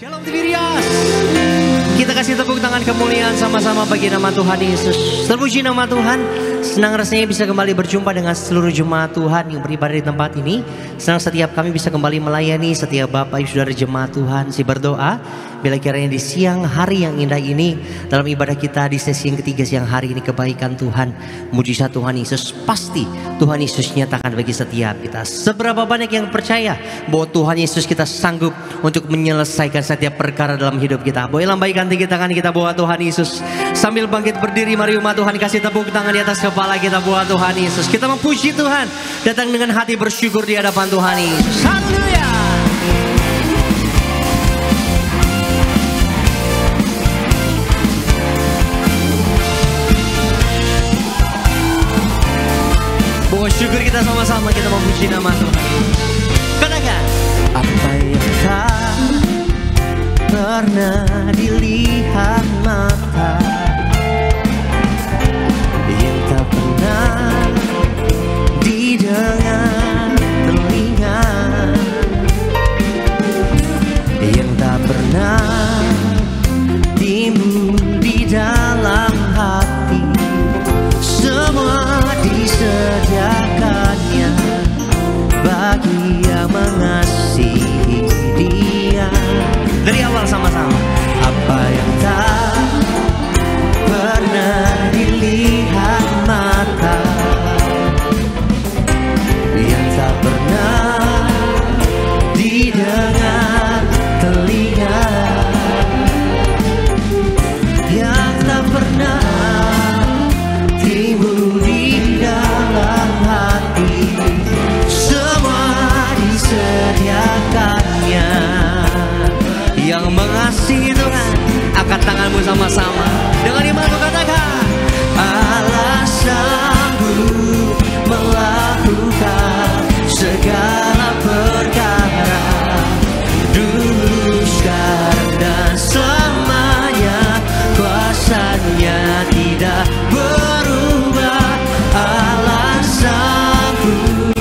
Shalom Tiberias. Kita kasih tepuk tangan kemuliaan sama-sama bagi nama Tuhan Yesus. Terpuji nama Tuhan. Senang rasanya bisa kembali berjumpa dengan seluruh jemaat Tuhan yang beribadah di tempat ini. Senang setiap kami bisa kembali melayani setiap Bapak Ibu Saudara jemaat Tuhan. Si berdoa bila kiranya di siang hari yang indah ini, dalam ibadah kita di sesi yang ketiga siang hari ini, kebaikan Tuhan, mujizat Tuhan Yesus pasti Tuhan Yesus nyatakan bagi setiap kita. Seberapa banyak yang percaya bahwa Tuhan Yesus kita sanggup untuk menyelesaikan setiap perkara dalam hidup kita. Boleh lambaikan tinggi tangan kita buat Tuhan Yesus. Sambil bangkit berdiri, mari umat Tuhan kasih tepuk tangan di atas kepala kita buat Tuhan Yesus. Kita memuji Tuhan, datang dengan hati bersyukur di hadapan Tuhan Yesus. Haleluya. Bawa syukur kita sama-sama, kita memuji nama Tuhan. Katakan, apa yang tak pernah dilihat mata, yang tak pernah didengar telinga, yang tak pernah timbul di dalam hati, semua disediakannya bagi yang mengasihi Dia. Dari awal sama-sama. Apa yang tak pernah dilihat mata, yang tak pernah didengar telinga, yang tak pernah timbul di dalam hati, semua disediakannya yang mengasihi Tuhan. Angkat tanganmu sama-sama dengan iman katakan, Allah sanggup melakukan segala perkara, dulu, sekarang, dan selamanya. Kuasanya tidak berubah. Allah sanggup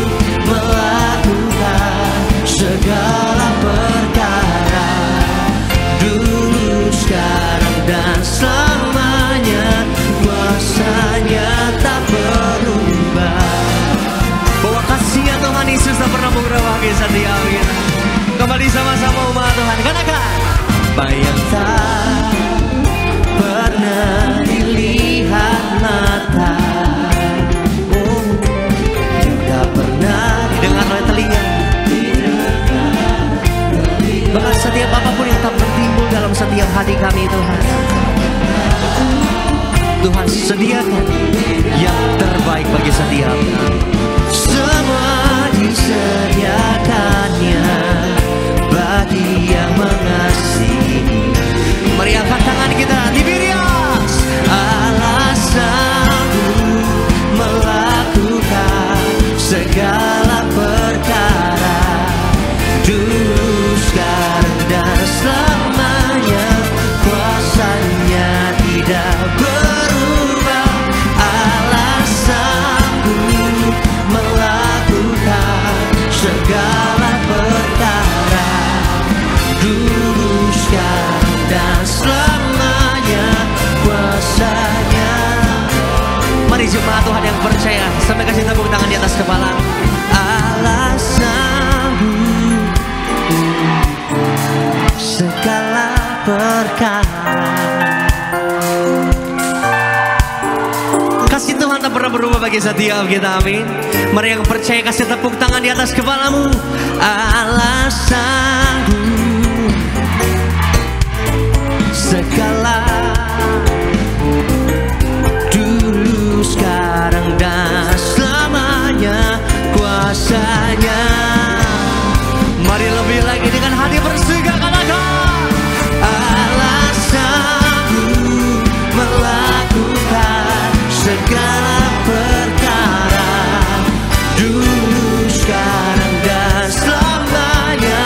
melakukan segala perkara, dulu, sekarang, dan selamanya. Kuasanya tak berubah. Bahwa kasih Tuhan Yesus tak pernah berubah bagi setiap kita. Kembali sama-sama umat Tuhan, katakan, apa yang tak pernah dilihat mata, yang tak pernah didengar oleh telinga, bahkan setiap apapun yang tak bertimbul dalam setiap hati kami Tuhan, Tuhan sediakan yang terbaik bagi setiap kami. Semua disediakannya bagi yang mengasihi. Mari angkat tangan kita, Tiberias. Allah sanggup melakukan segala perkara, dulu, sekarang, dan selamanya. Kuasanya tidak berubah. Allah sanggup melakukan segala perkara, dulu, sekarang, dan selamanya. Kuasanya. Mari jemaat Tuhan yang percaya, sampai kasih tepuk tangan di atas kepala. Allah sanggup segala perkara. Kasih Tuhan tak pernah berubah bagi setiap kita, amin. Mari yang percaya kasih tepuk tangan di atas kepalamu. Allah sanggup segala, dulu, sekarang, dan selamanya. Kuasanya. Mari lebih lagi dengan hati bersegar, katakan, Allah sanggup melakukan segala perkara, dulu, sekarang, dan selamanya.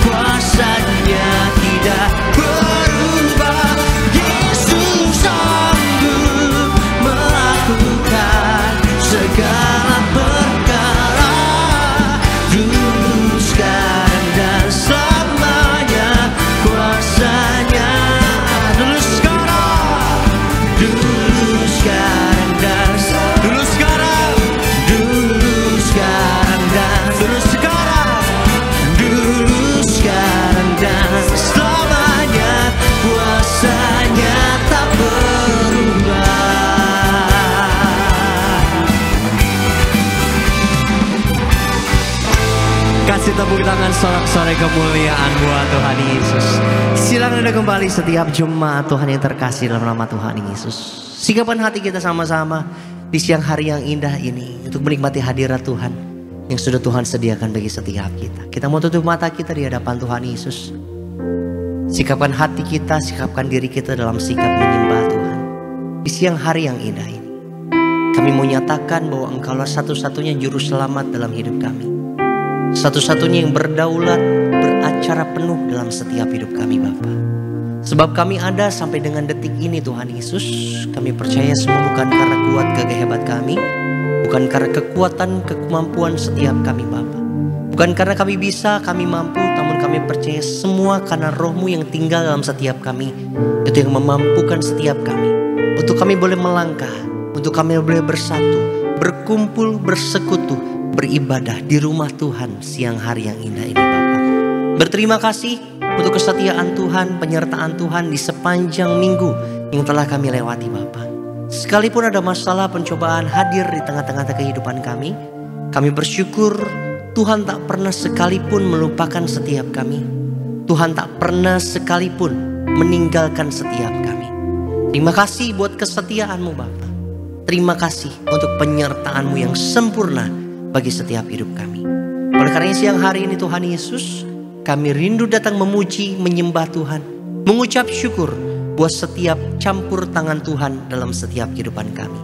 Kuasanya tidak berubah. Yesus sanggup melakukan segala perkara, Kasih tepuk tangan sorak-sorai kemuliaan buat Tuhan Yesus. Silakan Anda kembali setiap jemaat Tuhan yang terkasih dalam nama Tuhan Yesus. Sikapan hati kita sama-sama di siang hari yang indah ini untuk menikmati hadirat Tuhan yang sudah Tuhan sediakan bagi setiap kita. Kita mau tutup mata kita di hadapan Tuhan Yesus. Sikapkan hati kita, sikapkan diri kita dalam sikap menyembah Tuhan di siang hari yang indah ini. Kami mau nyatakan bahwa Engkaulah satu-satunya juru selamat dalam hidup kami. Satu-satunya yang berdaulat, beracara penuh dalam setiap hidup kami Bapa. Sebab kami ada sampai dengan detik ini Tuhan Yesus. Kami percaya semua bukan karena kuat gagah hebat kami, bukan karena kekuatan kemampuan setiap kami Bapa. Bukan karena kami bisa, kami mampu, namun kami percaya semua karena Roh-Mu yang tinggal dalam setiap kami. Itu yang memampukan setiap kami untuk kami boleh melangkah, untuk kami boleh bersatu, berkumpul, bersekutu, beribadah di rumah Tuhan siang hari yang indah ini Bapa. Berterima kasih untuk kesetiaan Tuhan, penyertaan Tuhan di sepanjang minggu yang telah kami lewati Bapa. Sekalipun ada masalah pencobaan hadir di tengah-tengah kehidupan kami bersyukur Tuhan tak pernah sekalipun melupakan setiap kami. Tuhan tak pernah sekalipun meninggalkan setiap kami. Terima kasih buat kesetiaan-Mu Bapa. Terima kasih untuk penyertaan-Mu yang sempurna bagi setiap hidup kami. Oleh karena siang hari ini Tuhan Yesus, kami rindu datang memuji, menyembah Tuhan, mengucap syukur buat setiap campur tangan Tuhan dalam setiap kehidupan kami.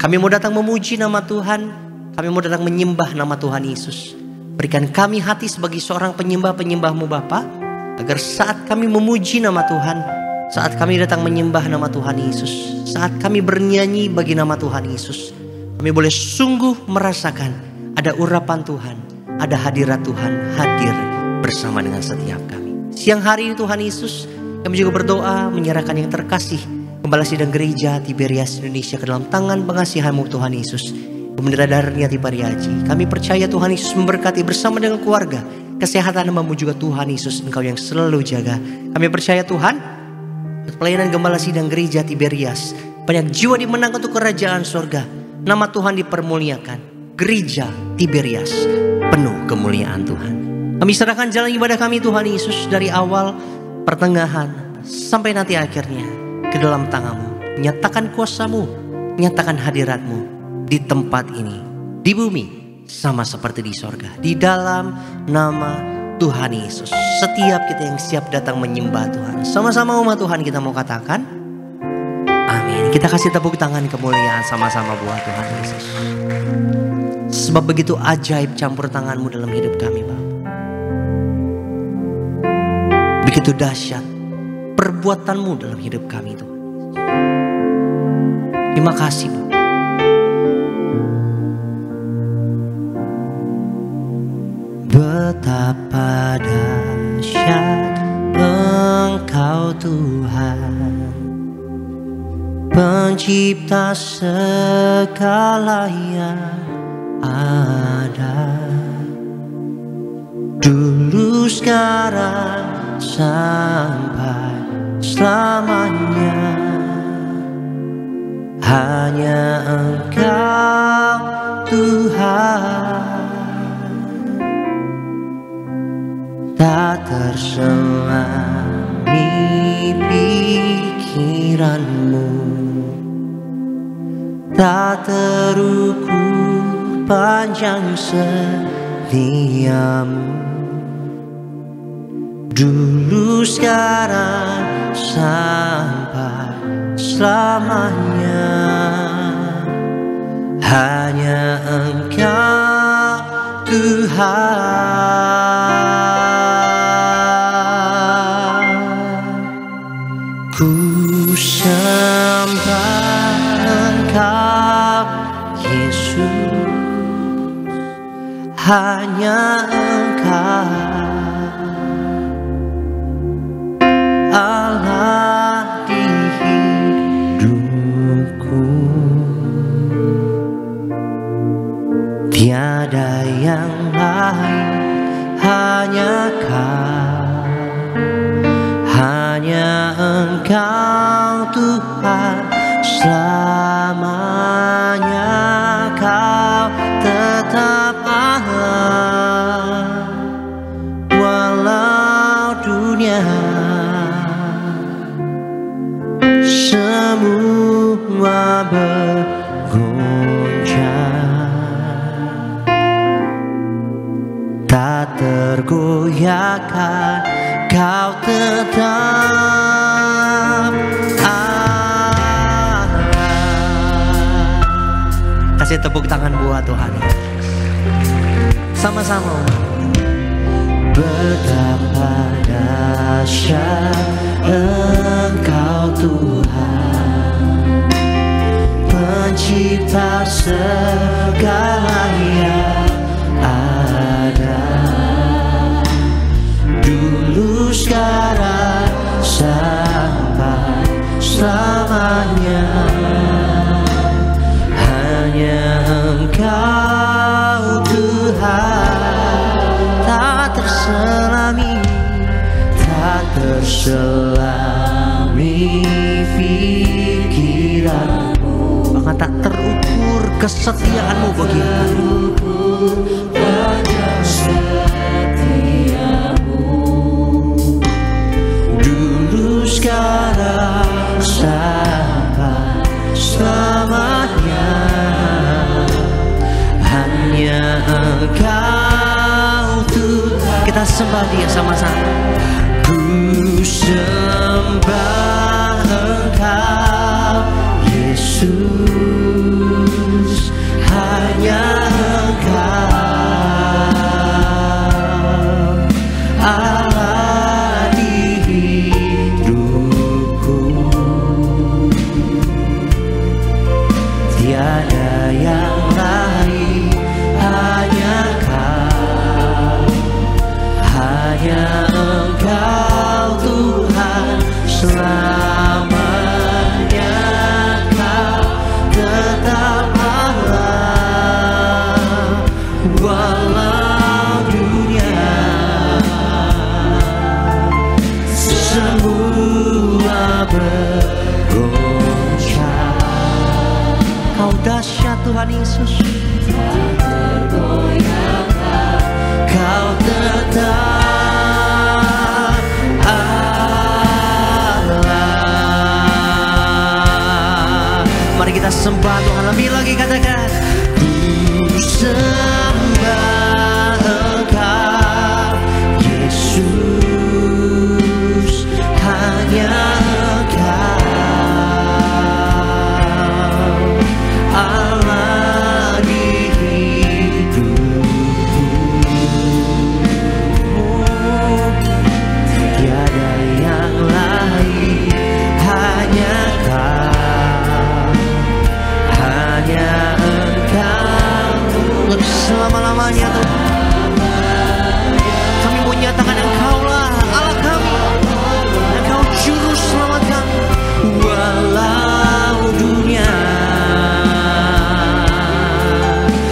Kami mau datang memuji nama Tuhan, kami mau datang menyembah nama Tuhan Yesus. Berikan kami hati sebagai seorang penyembah-penyembah-Mu Bapa, agar saat kami memuji nama Tuhan, saat kami datang menyembah nama Tuhan Yesus, saat kami bernyanyi bagi nama Tuhan Yesus, kami boleh sungguh merasakan ada urapan Tuhan, ada hadirat Tuhan hadir bersama dengan setiap kami. Siang hari ini Tuhan Yesus, kami juga berdoa menyerahkan yang terkasih Gembala Sidang Gereja Tiberias Indonesia ke dalam tangan pengasihan-Mu Tuhan Yesus. Bendera darahnya Tiberiaji. Kami percaya Tuhan Yesus memberkati bersama dengan keluarga, kesehatan hamba-Mu juga Tuhan Yesus, Engkau yang selalu jaga. Kami percaya Tuhan, pelayanan Gembala Sidang Gereja Tiberias, banyak jiwa dimenangkan untuk kerajaan surga. Nama Tuhan dipermuliakan. Gereja Tiberias penuh kemuliaan Tuhan. Kami serahkan jalan ibadah kami Tuhan Yesus dari awal, pertengahan, sampai nanti akhirnya ke dalam tangan-Mu. Nyatakan kuasa-Mu, nyatakan hadirat-Mu di tempat ini, di bumi, sama seperti di sorga. Di dalam nama Tuhan Yesus, setiap kita yang siap datang menyembah Tuhan, sama-sama umat Tuhan kita mau katakan amin. Kita kasih tepuk tangan kemuliaan sama-sama buat Tuhan Yesus. Sebab begitu ajaib campur tangan-Mu dalam hidup kami Bapa. Begitu dahsyat perbuatan-Mu dalam hidup kami Tuhan. Terima kasih Bapa. Betapa dahsyat Engkau Tuhan, Pencipta segala yang ada, dulu sekarang sampai selamanya. Hanya Engkau Tuhan, tak terselami pikiran-Mu, tak terukur panjang setia-Mu. Dulu sekarang sampai selamanya. Hanya Engkau Tuhan. Ku sembah Engkau Yesus, hanya Engkau Allah di hidupku. Tiada yang lain, hanya Kau, hanya Engkau Tuhan. Selamanya Kau tetap Allah. tak tergoyahkan, Kau tetap Allah. Kasih tepuk tangan buat Tuhan sama-sama. Betapa dahsyat Engkau Tuhan, Pencipta segala yang ada, dulu, sekarang, sampai selamanya. Hanya Engkau Tuhan, tak terselami, tak terselami pikiranmu, bahkan tak terukur kesetiaanmu bagi kami. Dulu, sekarang, sampai selamanya. Hanya Engkau Tuhan. Kita sembah Dia sama-sama. Ku sembah Engkau Yesus, hanya Engkau Allah di hidupku. Tiada yang lain, hanya Kau, hanya Engkau Tuhan selamanya. Kau tetap Allah, walau dunia semua bergoncang. Kau dahsyat Tuhan Yesus, Kau tetap Allah. Mari kita sembah Tuhan lebih lagi, katakan ku sembah Engkau Yesus, hanya Engkau Allah di hidupku. Tiada yang lain, hanya Kau, hanya Engkau untuk selama-lamanya Tuhan. Kami mau nyatakan Engkaulah Allah kami, Engkau juru selamat kami, walau dunia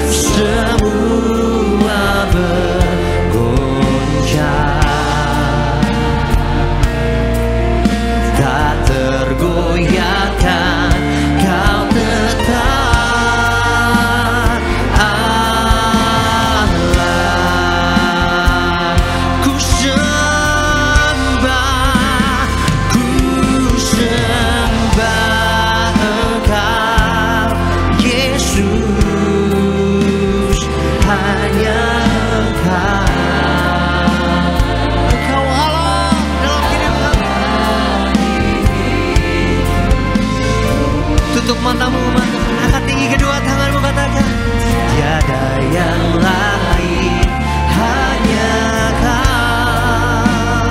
semua bergoncang, tak tergoyahkan, Kau tetap Allah. Ku sembah Engkau Yesus, hanya Engkau, Engkau Allah dalam hidup kami. Tutup matamu, angkat tinggi kedua tanganmu, katakan tiada yang lain, hanya Kau,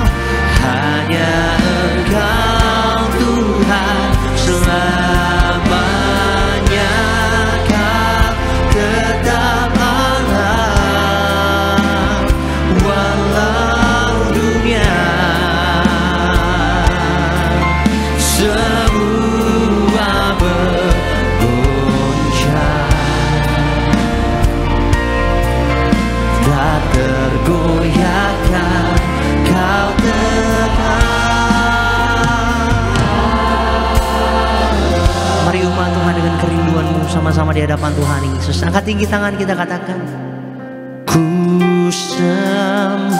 hanya Engkau Tuhan selamanya. Kau tetap Allah, walau dunia semua bergoncang, tak tergoyahkan, Kau tetap. Mari umat Tuhan dengan kerinduanmu sama-sama di hadapan Tuhan Yesus, angkat tinggi tangan, kita katakan ku sembah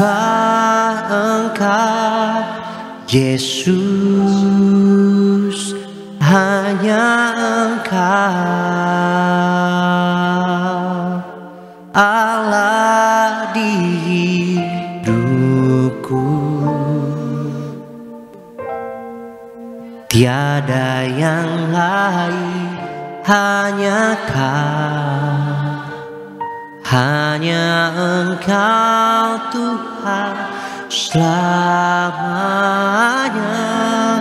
Engkau Yesus, hanya Engkau Allah di Tiada yang lain, hanya Kau, hanya Engkau Tuhan. Selamanya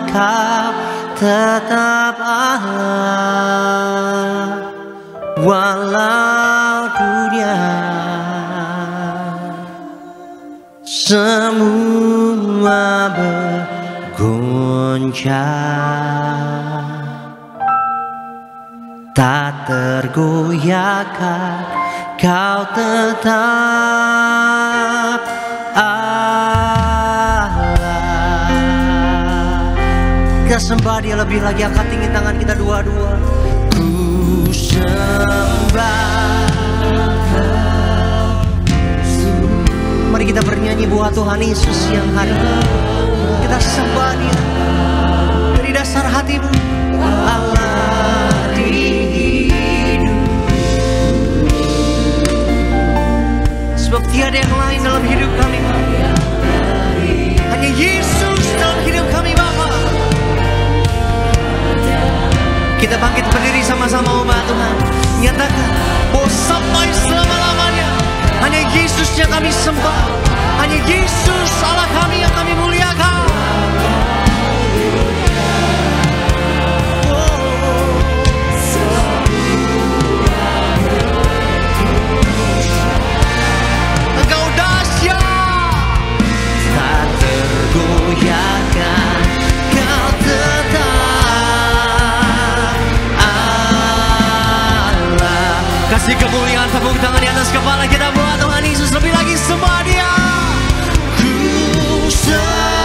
Kau tetap Allah, walau dunia semua bergoncang, tak tergoyahkan Kau tetap Allah. Kita sembah Dia lebih lagi, angkat tinggi tangan kita dua-dua. Ku sembah Kau. Mari kita bernyanyi buat Tuhan Yesus yang hari ini. Kita sembah Dia dari dasar hatimu. Allah di hidup, sebab tiada yang lain dalam hidup kami, hanya Yesus dalam hidup kami Bapa. Kita bangkit berdiri sama-sama umat Tuhan, nyatakan bahwa sampai selama-lamanya hanya Yesus yang kami sembah, hanya Yesus Allah kami yang kami muliakan. Engkau dahsyat, tak tergoyahkan, Kau tetap Allah. Kasih kemuliaan, tepuk tangan di atas kepala kita buat Tuhan Yesus. Lebih lagi sembah Dia. Ku sembah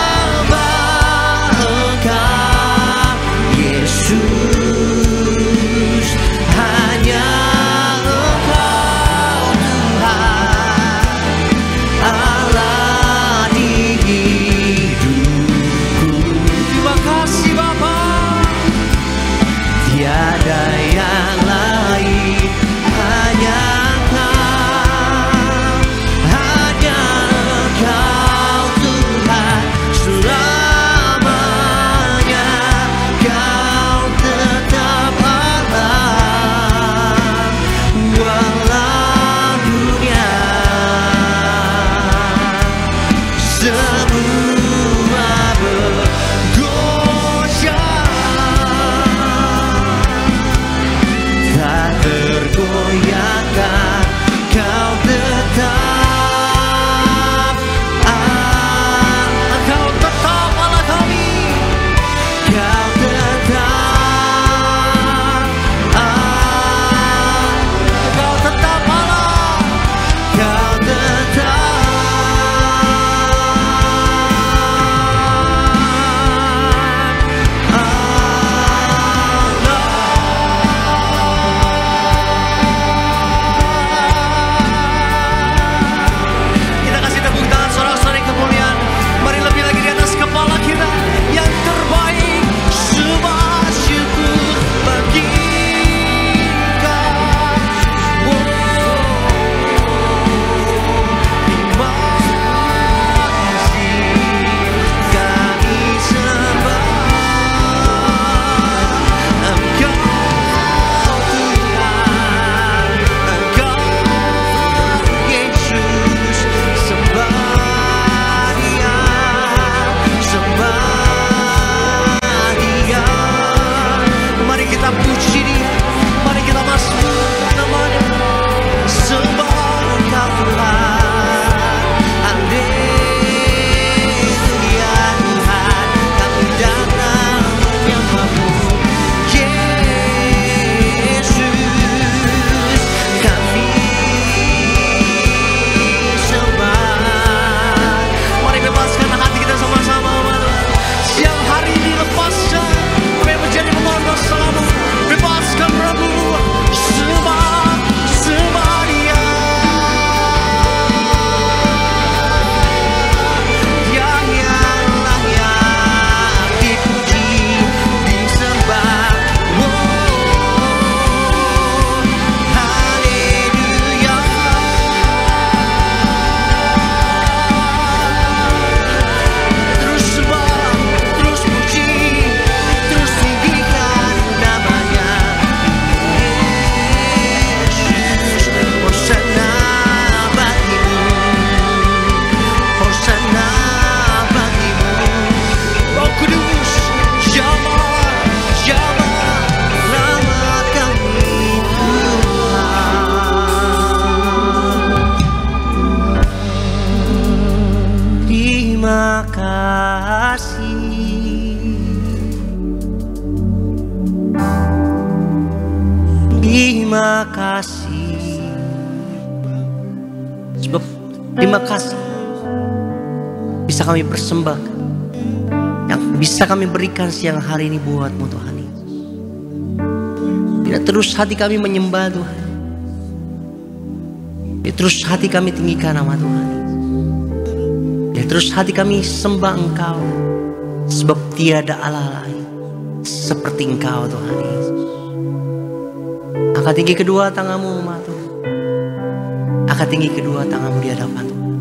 terima kasih. Sebab terima kasih bisa kami persembahkan, yang bisa kami berikan siang hari ini buat-Mu Tuhan Yesus. Tidak terus hati kami menyembah Tuhan, tidak terus hati kami tinggikan nama Tuhan Yesus. Tidak terus hati kami sembah Engkau, sebab tiada Allah lain seperti Engkau Tuhan Yesus. Angkat tinggi kedua tanganmu Tuhan, angkat tinggi kedua tanganmu di hadapan Tuhan.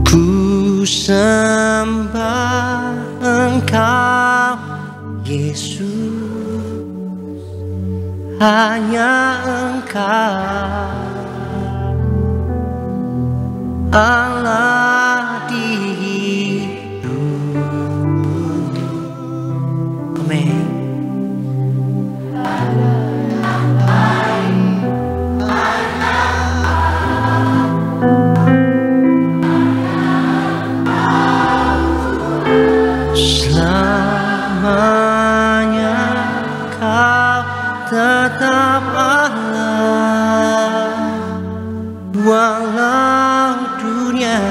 Ku sembah Engkau Yesus, hanya Engkau Allah di hidupku. Amin. Selamanya Kau tetap Allah, walau dunia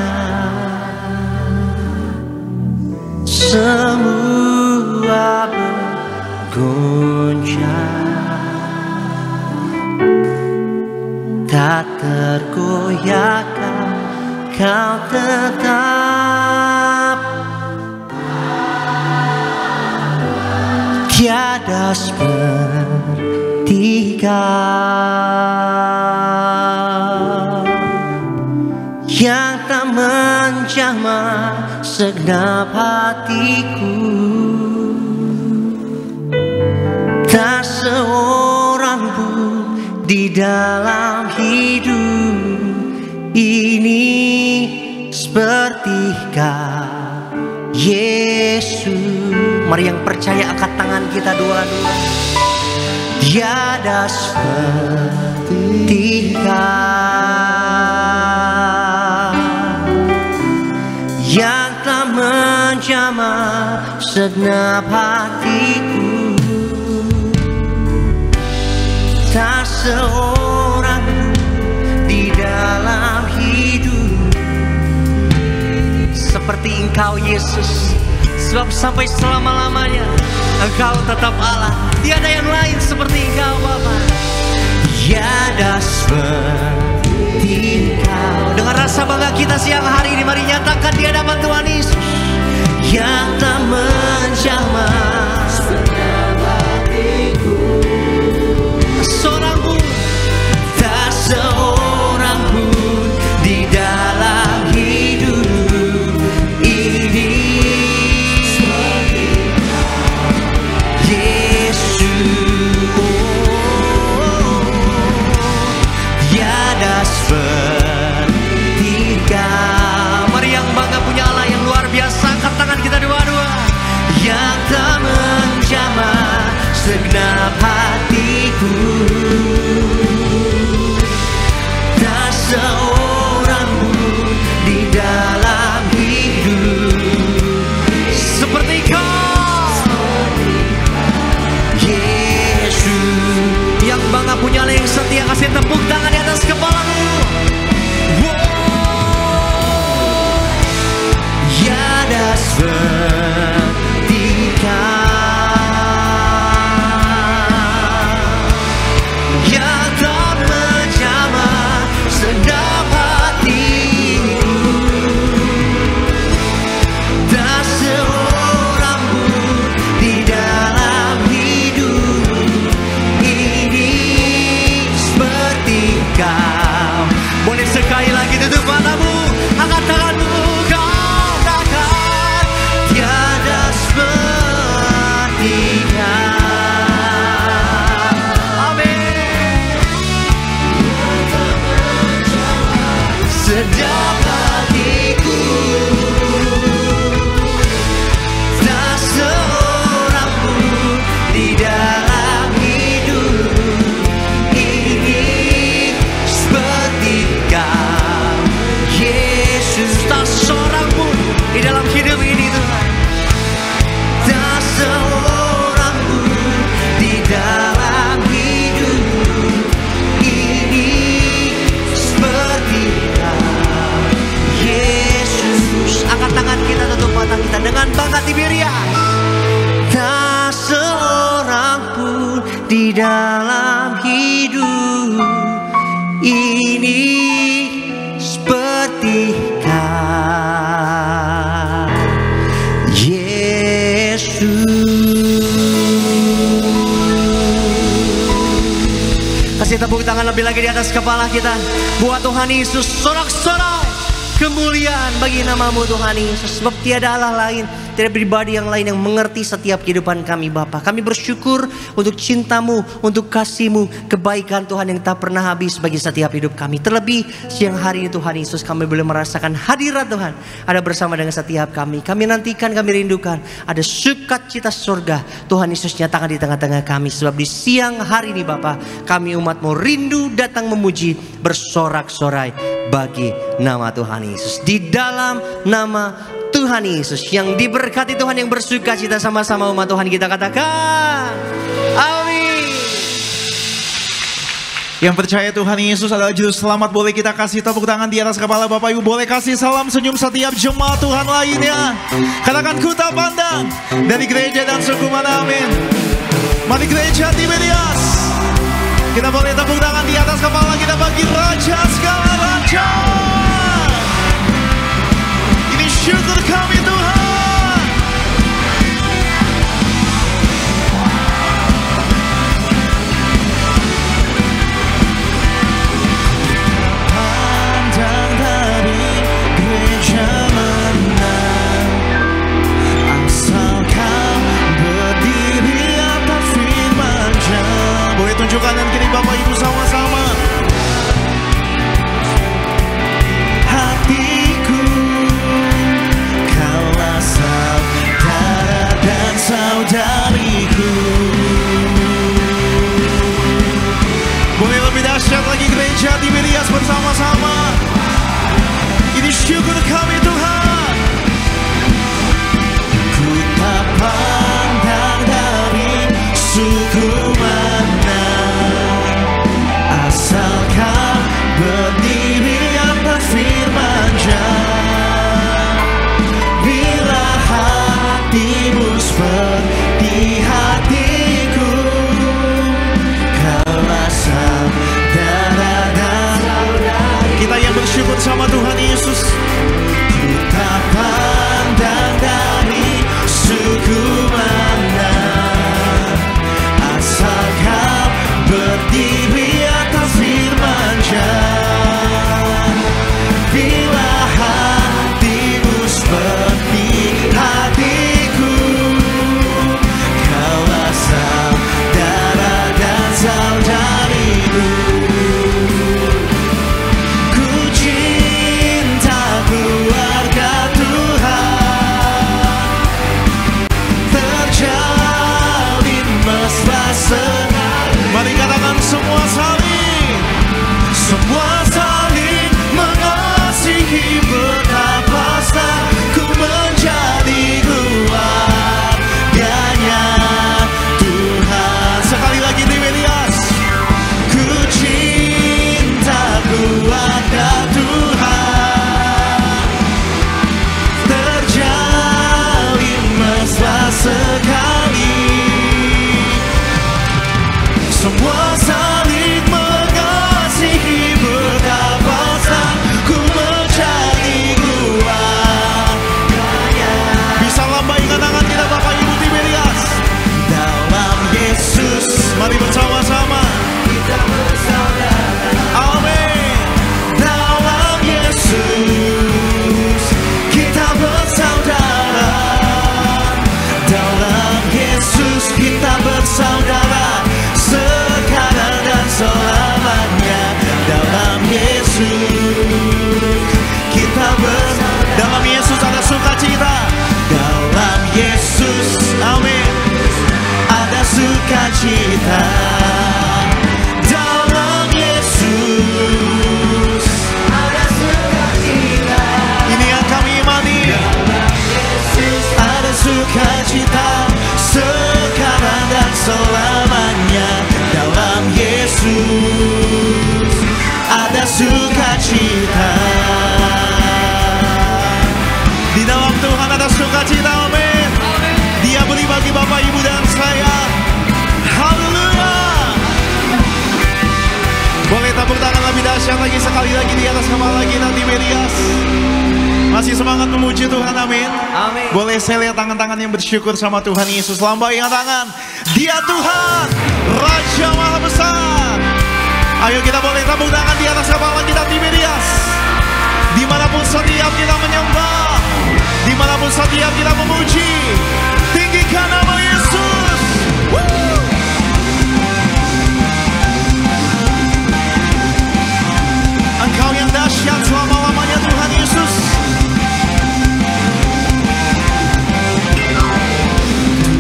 semua bergoncang, tak tergoyahkan Kau tetap. Tiada seperti Kau yang tak menjamah segenap hatiku. Tak seorang pun di dalam hidup ini seperti Kau Yesus. Mari yang percaya angkat tangan kita dua-dua. Tiada seperti Kau yang tak menjamah segenap hatiku. Tak seorang pun di dalam hidup seperti Engkau Yesus. Sebab sampai selama-lamanya Engkau tetap Allah. Tiada yang lain seperti Engkau Bapa. Tiada seperti Engkau. Dengan rasa bangga kita siang hari ini, mari nyatakan di hadapan Tuhan Yesus yang tak menjamah segenap hatiku. Seorang pun, tak seorang pun di dalam hidup ini seperti Kau. Mari yang bangga punya Allah yang luar biasa, angkat tangan kita dua-dua. Yang tak menjamah segenap hatiku. Tak seorang pun di dalam hidup seperti Kau Yesus. Yang bangga punya Allah yang setia, kasih tepuk tangan di atas kepalamu. Tiada seperti Kau yang tak menjamah segenap hati. dalam hidup ini seperti Kau, Yesus. Kasih tepuk tangan lebih lagi di atas kepala kita buat Tuhan Yesus. Sorak-sorai kemuliaan bagi nama-Mu Tuhan Yesus. Sebab tiada Allah lain, tiada pribadi yang lain yang mengerti setiap kehidupan kami Bapa. Kami bersyukur untuk cinta-Mu, untuk kasih-Mu, kebaikan Tuhan yang tak pernah habis bagi setiap hidup kami. Terlebih siang hari ini Tuhan Yesus, kami boleh merasakan hadirat Tuhan ada bersama dengan setiap kami. Kami nantikan, kami rindukan ada sukacita surga Tuhan Yesus nyatakan di tengah-tengah kami. Sebab di siang hari ini Bapa, kami umat-Mu rindu datang memuji, bersorak-sorai bagi nama Tuhan Yesus. Di dalam nama Tuhan Yesus yang diberkati Tuhan, yang bersuka cita sama-sama umat Tuhan, kita katakan amin. Yang percaya Tuhan Yesus adalah juru selamat, boleh kita kasih tepuk tangan di atas kepala Bapak Ibu. Boleh kasih salam senyum setiap jemaat Tuhan lainnya. Katakan ku tak pandang dari gereja dan suku mana, amin. Mari gereja Tiberias, kita boleh tepuk tangan di atas kepala kita bagi Raja segala Raja. Ini syukur kami Tuhan. Pandang dari gereja mana, asal Kau berdiri atas firman-Nya. Boleh tunjukkan dan kiri Bapak Ibu sama-sama. Hatiku, Kaulah saudara dan saudariku. Boleh lebih dahsyat lagi gereja Tiberias bersama-sama. Ini syukur kami Tuhan. Ku tak pandang dari suku mana, asal Kau berdiri atas firman-Nya. Bila hatimu seperti hatiku, Kaulah saudara dan saudari. dahsyat lagi sekali lagi di atas kepala kita Tiberias. Masih semangat memuji Tuhan, amin. Amin. Boleh saya lihat tangan-tangan yang bersyukur sama Tuhan Yesus. Lambaikan tangan. Dia Tuhan, Raja Maha Besar. Ayo kita boleh tepuk tangan di atas kepala kita Tiberias. Dimanapun setiap kita menyembah, dimanapun setiap kita memuji, tinggikan nama Yesus. Woo! Engkau yang dahsyat selama-lamanya Tuhan Yesus.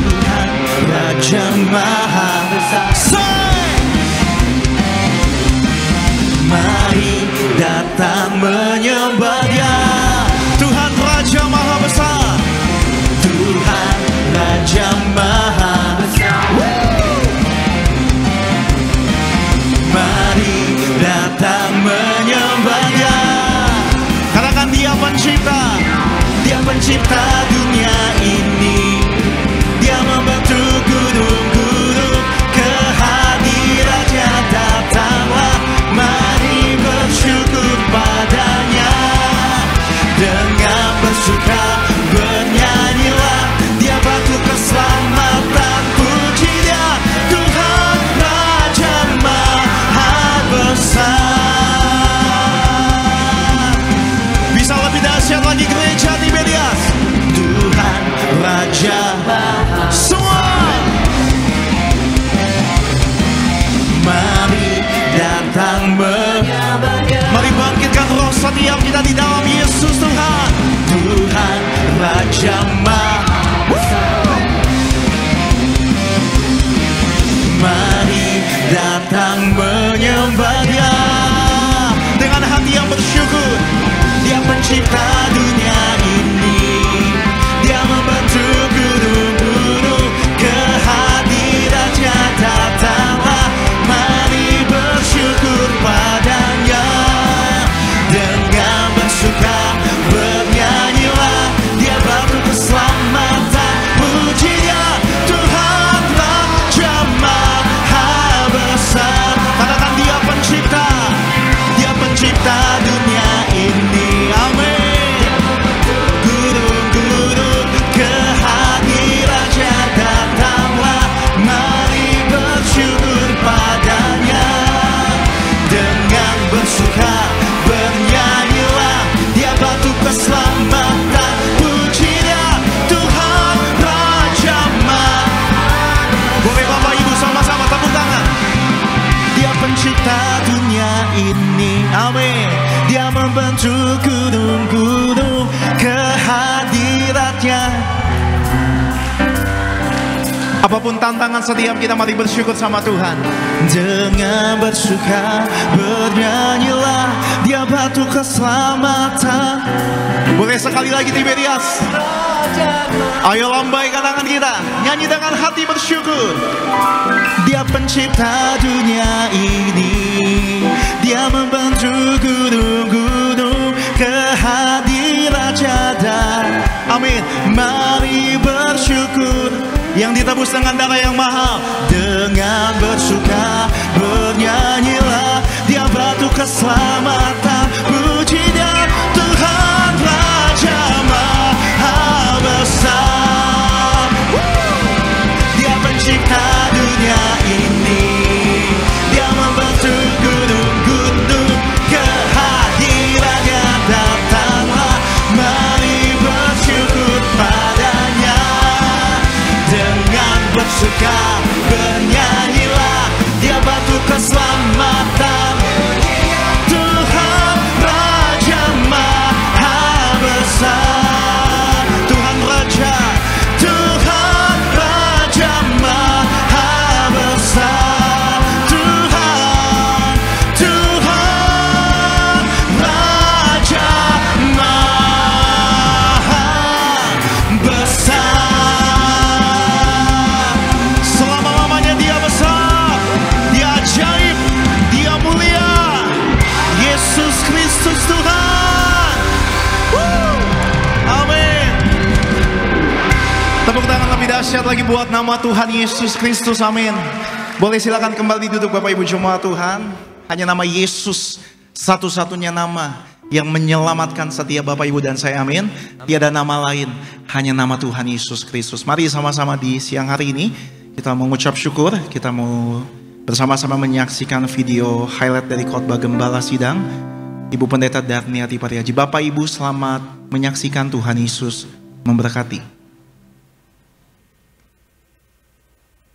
Tuhan Raja Maha Besar. Mari datang menyembah Dia. Tuhan Raja Maha Besar. Tuhan Raja Maha Besar. Mari datang menyembah Dia. Katakan Dia pencipta. Dia pencipta dunia ini. Dia membentuk gunung-gunung. Kehadirannya datanglah. Mari bersyukur padanya. Dengan bersuka bernyanyilah. Dia batu keselamatan. Puji Dia Tuhan Raja Maha Besar. Bisa lebih dahsyat lagi gereja Tiberias. Tuhan Raja semua. Mari datang mari bangkitkan roh setiap kita di dalam Yesus Tuhan. Tuhan Raja Maha Besar. Mari datang menyembah Dia dengan hati yang bersyukur. Dia pencipta dunia ini. Dia membentuk gunung-gunung. Kehadirannya datanglah. Mari bersyukur padanya. Dengan bersuka bernyanyilah. Dia batu keselamatan. Puji Dia Tuhan Raja Maha Besar. Katakan Dia pencipta. Dia pencipta dunia ini. Amin. Gunung-gunung kehadirannya datanglah. Mari bersyukur padanya. Dengan bersuka bernyanyilah. Dia batu keselamatan. Puji Dia Tuhan Raja Maha. Boleh Bapak Ibu sama-sama tepuk tangan. Dia pencipta dunia ini. Amin. Dia membentuk gunung-gunung. Kehadiratnya. Apapun tantangan setiap kita, mari bersyukur sama Tuhan. Dengan bersuka bernyanyilah. Dia batu keselamatan. Boleh sekali lagi Tiberias. Ayo lambaikan tangan kita. Nyanyi dengan hati bersyukur. Dia pencipta dunia ini. Dia membentuk gunung-gunung. Kehadirannya datang. Amin. Mari bersyukur. Yang ditebus dengan darah yang mahal. Dengan bersuka bernyanyilah. Dia batu keselamatan. Puji Dia Tuhan Raja Maha Besar. Dia pencipta dunia ini. Dia membentuk gunung-gunung. Kehadirannya datanglah. Mari bersyukur padanya. Dengan bersuka bernyanyilah. Dia batu keselamatan. Tuhan Raja Maha Besar. Tuhan Raja. Tuhan Raja Maha Besar. Tuhan. Tuhan Raja Maha Besar. Selama-lamanya Dia besar. Dia ajaib. Dia mulia. Yesus Kristus Tuhan. Amin. Tepuk tangan lebih dahsyat lagi buat nama Tuhan Yesus Kristus. Amin. Boleh silakan kembali duduk Bapak Ibu jemaat Tuhan. Hanya nama Yesus Satu-satunya nama yang menyelamatkan setiap Bapak Ibu dan saya, amin. Tiada nama lain, hanya nama Tuhan Yesus Kristus. Mari sama-sama di siang hari ini kita mengucap syukur. Kita mau bersama-sama menyaksikan video highlight dari khotbah Gembala Sidang Ibu Pendeta Darniati Pariaji. Bapak Ibu selamat menyaksikan. Tuhan Yesus memberkati.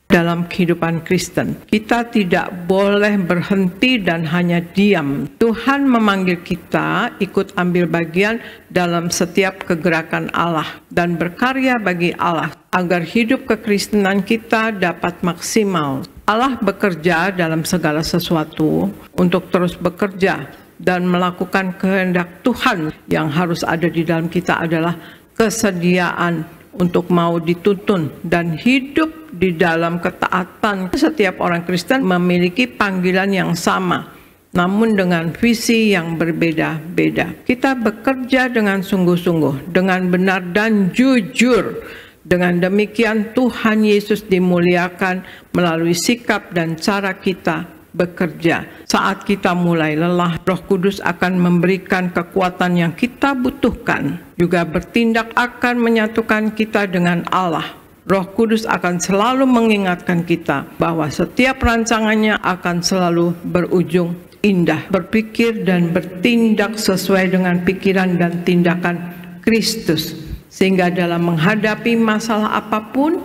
Dalam kehidupan Kristen, kita tidak boleh berhenti dan hanya diam. Tuhan memanggil kita ikut ambil bagian dalam setiap kegerakan Allah dan berkarya bagi Allah agar hidup kekristenan kita dapat maksimal. Allah bekerja dalam segala sesuatu untuk terus bekerja dan melakukan kehendak Tuhan. Yang harus ada di dalam kita adalah kesediaan untuk mau dituntun dan hidup di dalam ketaatan. Setiap orang Kristen memiliki panggilan yang sama, namun dengan visi yang berbeda-beda. Kita bekerja dengan sungguh-sungguh, dengan benar dan jujur. Dengan demikian Tuhan Yesus dimuliakan melalui sikap dan cara kita bekerja. Saat kita mulai lelah, Roh Kudus akan memberikan kekuatan yang kita butuhkan. Juga bertindak akan menyatukan kita dengan Allah. Roh Kudus akan selalu mengingatkan kita bahwa setiap rancangannya akan selalu berujung indah. Berpikir dan bertindak sesuai dengan pikiran dan tindakan Kristus. Sehingga dalam menghadapi masalah apapun,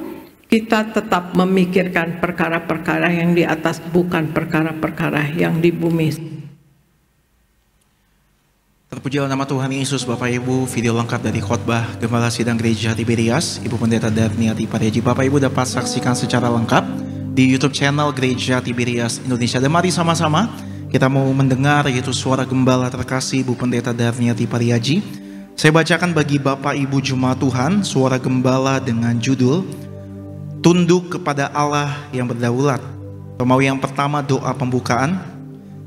kita tetap memikirkan perkara-perkara yang di atas, bukan perkara-perkara yang di bumi. Terpujilah nama Tuhan Yesus. Bapak Ibu, video lengkap dari khotbah Gembala Sidang Gereja Tiberias Ibu Pendeta Darniati Pariaji. Bapak Ibu dapat saksikan secara lengkap di YouTube channel Gereja Tiberias Indonesia. Dan mari sama-sama kita mau mendengar yaitu suara gembala terkasih Ibu Pendeta Darniati Pariaji. Saya bacakan bagi Bapak Ibu Jemaat Tuhan suara gembala dengan judul Tunduk kepada Allah yang berdaulat. Romawi yang pertama, doa pembukaan.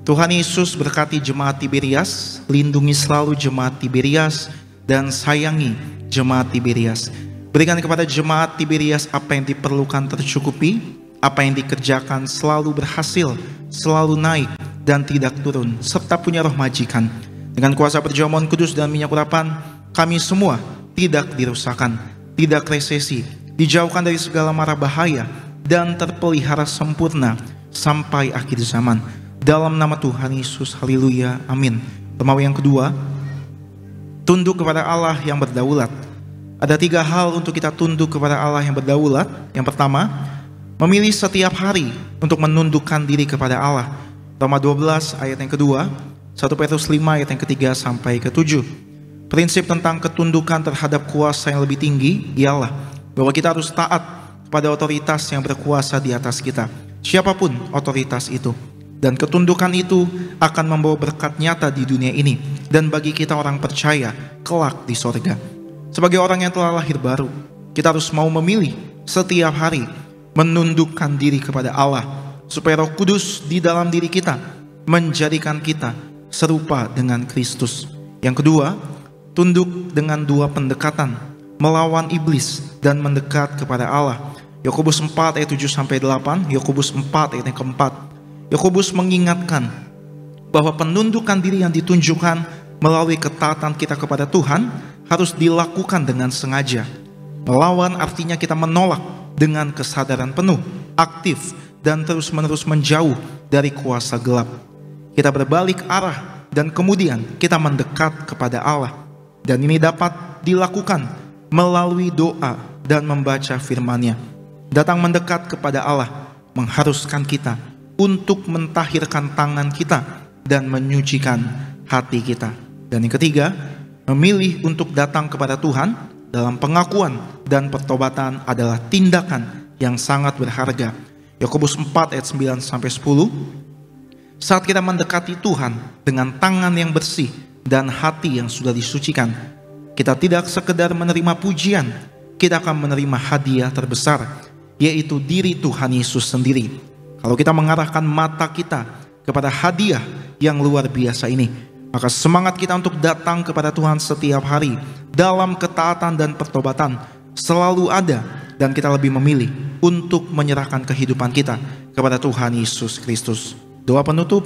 Tuhan Yesus berkati jemaat Tiberias, lindungi selalu jemaat Tiberias, dan sayangi jemaat Tiberias. Berikan kepada jemaat Tiberias apa yang diperlukan tercukupi, apa yang dikerjakan selalu berhasil, selalu naik dan tidak turun, serta punya roh majikan. Dengan kuasa perjamuan kudus dan minyak urapan, kami semua tidak dirusakkan, tidak resesi, dijauhkan dari segala mara bahaya, dan terpelihara sempurna sampai akhir zaman. Dalam nama Tuhan Yesus, haleluya, amin. Romawi yang kedua, tunduk kepada Allah yang berdaulat. Ada 3 hal untuk kita tunduk kepada Allah yang berdaulat. Yang pertama, memilih setiap hari untuk menundukkan diri kepada Allah. Roma 12 ayat yang kedua, 1 Petrus 5 ayat yang ketiga sampai ke-7. Prinsip tentang ketundukan terhadap kuasa yang lebih tinggi ialah bahwa kita harus taat kepada otoritas yang berkuasa di atas kita, siapapun otoritas itu. Dan ketundukan itu akan membawa berkat nyata di dunia ini dan bagi kita orang percaya kelak di sorga. Sebagai orang yang telah lahir baru, kita harus mau memilih setiap hari menundukkan diri kepada Allah, supaya Roh Kudus di dalam diri kita menjadikan kita serupa dengan Kristus. Yang kedua, tunduk dengan 2 pendekatan, melawan iblis dan mendekat kepada Allah. Yakobus 4 ayat 7 sampai 8, Yakobus 4 ayat yang keempat. Yakobus mengingatkan bahwa penundukan diri yang ditunjukkan melalui ketaatan kita kepada Tuhan harus dilakukan dengan sengaja. Melawan artinya kita menolak dengan kesadaran penuh, aktif, dan terus-menerus menjauh dari kuasa gelap. Kita berbalik arah dan kemudian kita mendekat kepada Allah. Dan ini dapat dilakukan melalui doa dan membaca firman-Nya. Datang mendekat kepada Allah mengharuskan kita untuk mentahirkan tangan kita dan menyucikan hati kita. Dan yang ketiga, memilih untuk datang kepada Tuhan dalam pengakuan dan pertobatan adalah tindakan yang sangat berharga. Yakobus 4 ayat 9 sampai 10. Saat kita mendekati Tuhan dengan tangan yang bersih dan hati yang sudah disucikan, kita tidak sekedar menerima pujian, kita akan menerima hadiah terbesar, yaitu diri Tuhan Yesus sendiri. Kalau kita mengarahkan mata kita kepada hadiah yang luar biasa ini, maka semangat kita untuk datang kepada Tuhan setiap hari dalam ketaatan dan pertobatan selalu ada, dan kita lebih memilih untuk menyerahkan kehidupan kita kepada Tuhan Yesus Kristus. Doa penutup,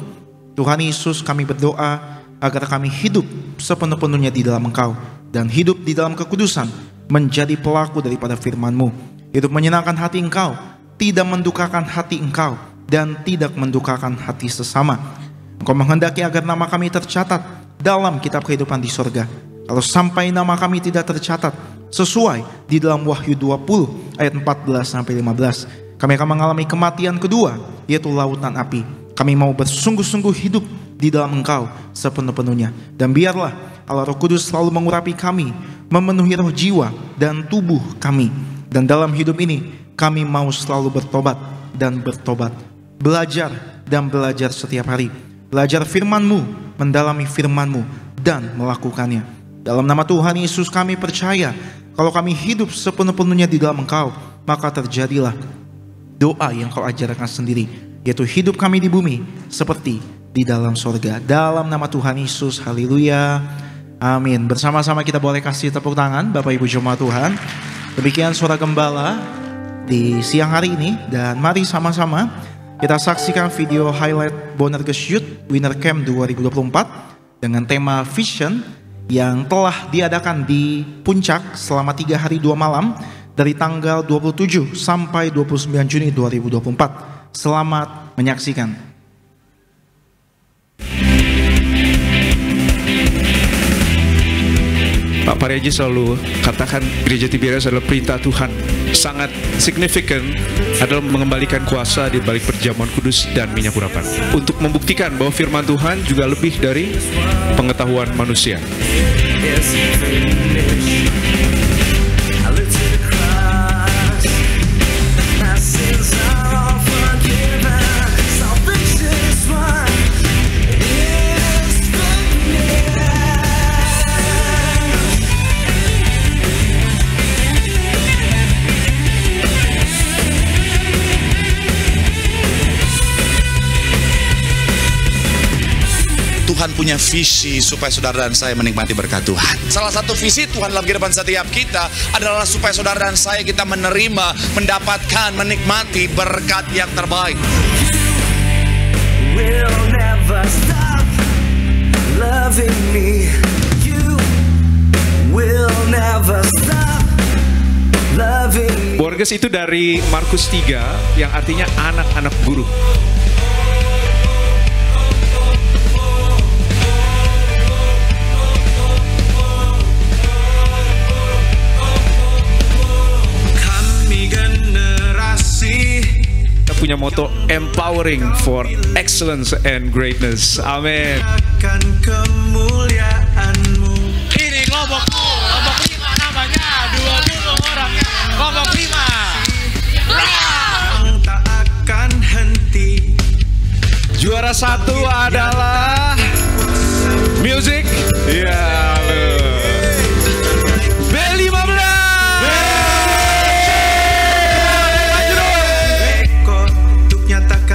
Tuhan Yesus, kami berdoa agar kami hidup sepenuh-penuhnya di dalam Engkau dan hidup di dalam kekudusan, menjadi pelaku daripada firman-Mu. Hidup menyenangkan hati Engkau, tidak mendukakan hati Engkau, dan tidak mendukakan hati sesama. Engkau menghendaki agar nama kami tercatat dalam kitab kehidupan di sorga. Kalau sampai nama kami tidak tercatat sesuai di dalam Wahyu 20 ayat 14-15, kami akan mengalami kematian kedua, yaitu lautan api. Kami mau bersungguh-sungguh hidup di dalam Engkau sepenuh-penuhnya. Dan biarlah Allah Roh Kudus selalu mengurapi kami, memenuhi roh, jiwa, dan tubuh kami. Dan dalam hidup ini kami mau selalu bertobat dan bertobat, belajar dan belajar setiap hari, belajar firman-Mu, mendalami firman-Mu, dan melakukannya. Dalam nama Tuhan Yesus kami percaya, kalau kami hidup sepenuh-penuhnya di dalam Engkau, maka terjadilah doa yang Kau ajarkan sendiri, yaitu hidup kami di bumi seperti di dalam sorga. Dalam nama Tuhan Yesus, haleluya, amin. Bersama-sama kita boleh kasih tepuk tangan Bapak Ibu jemaat Tuhan. Demikian suara gembala di siang hari ini, dan mari sama-sama kita saksikan video highlight Bonerges Youth Winter Camp 2024 dengan tema Vision yang telah diadakan di Puncak selama 3 hari 2 malam dari tanggal 27 sampai 29 Juni 2024. Selamat menyaksikan. Pak Pareji selalu katakan Gereja Tiberias adalah perintah Tuhan. Sangat signifikan adalah mengembalikan kuasa di balik perjamuan kudus dan minyak urapan, untuk membuktikan bahwa firman Tuhan juga lebih dari pengetahuan manusia. Tuhan punya visi supaya saudara dan saya menikmati berkat Tuhan. Salah satu visi Tuhan dalam kehidupan setiap kita adalah supaya saudara dan saya kita menerima, mendapatkan, menikmati berkat yang terbaik. Will never stop loving me. You will never stop loving me. Bonerges itu dari Markus 3 yang artinya anak-anak guru. Punya moto empowering for excellence and greatness. Amin. Akan kemuliaan-Mu. Ini kelompok 5 namanya, 20 orangnya. Kelompok 5. Tak akan henti. Juara 1 adalah music. Ya, B15.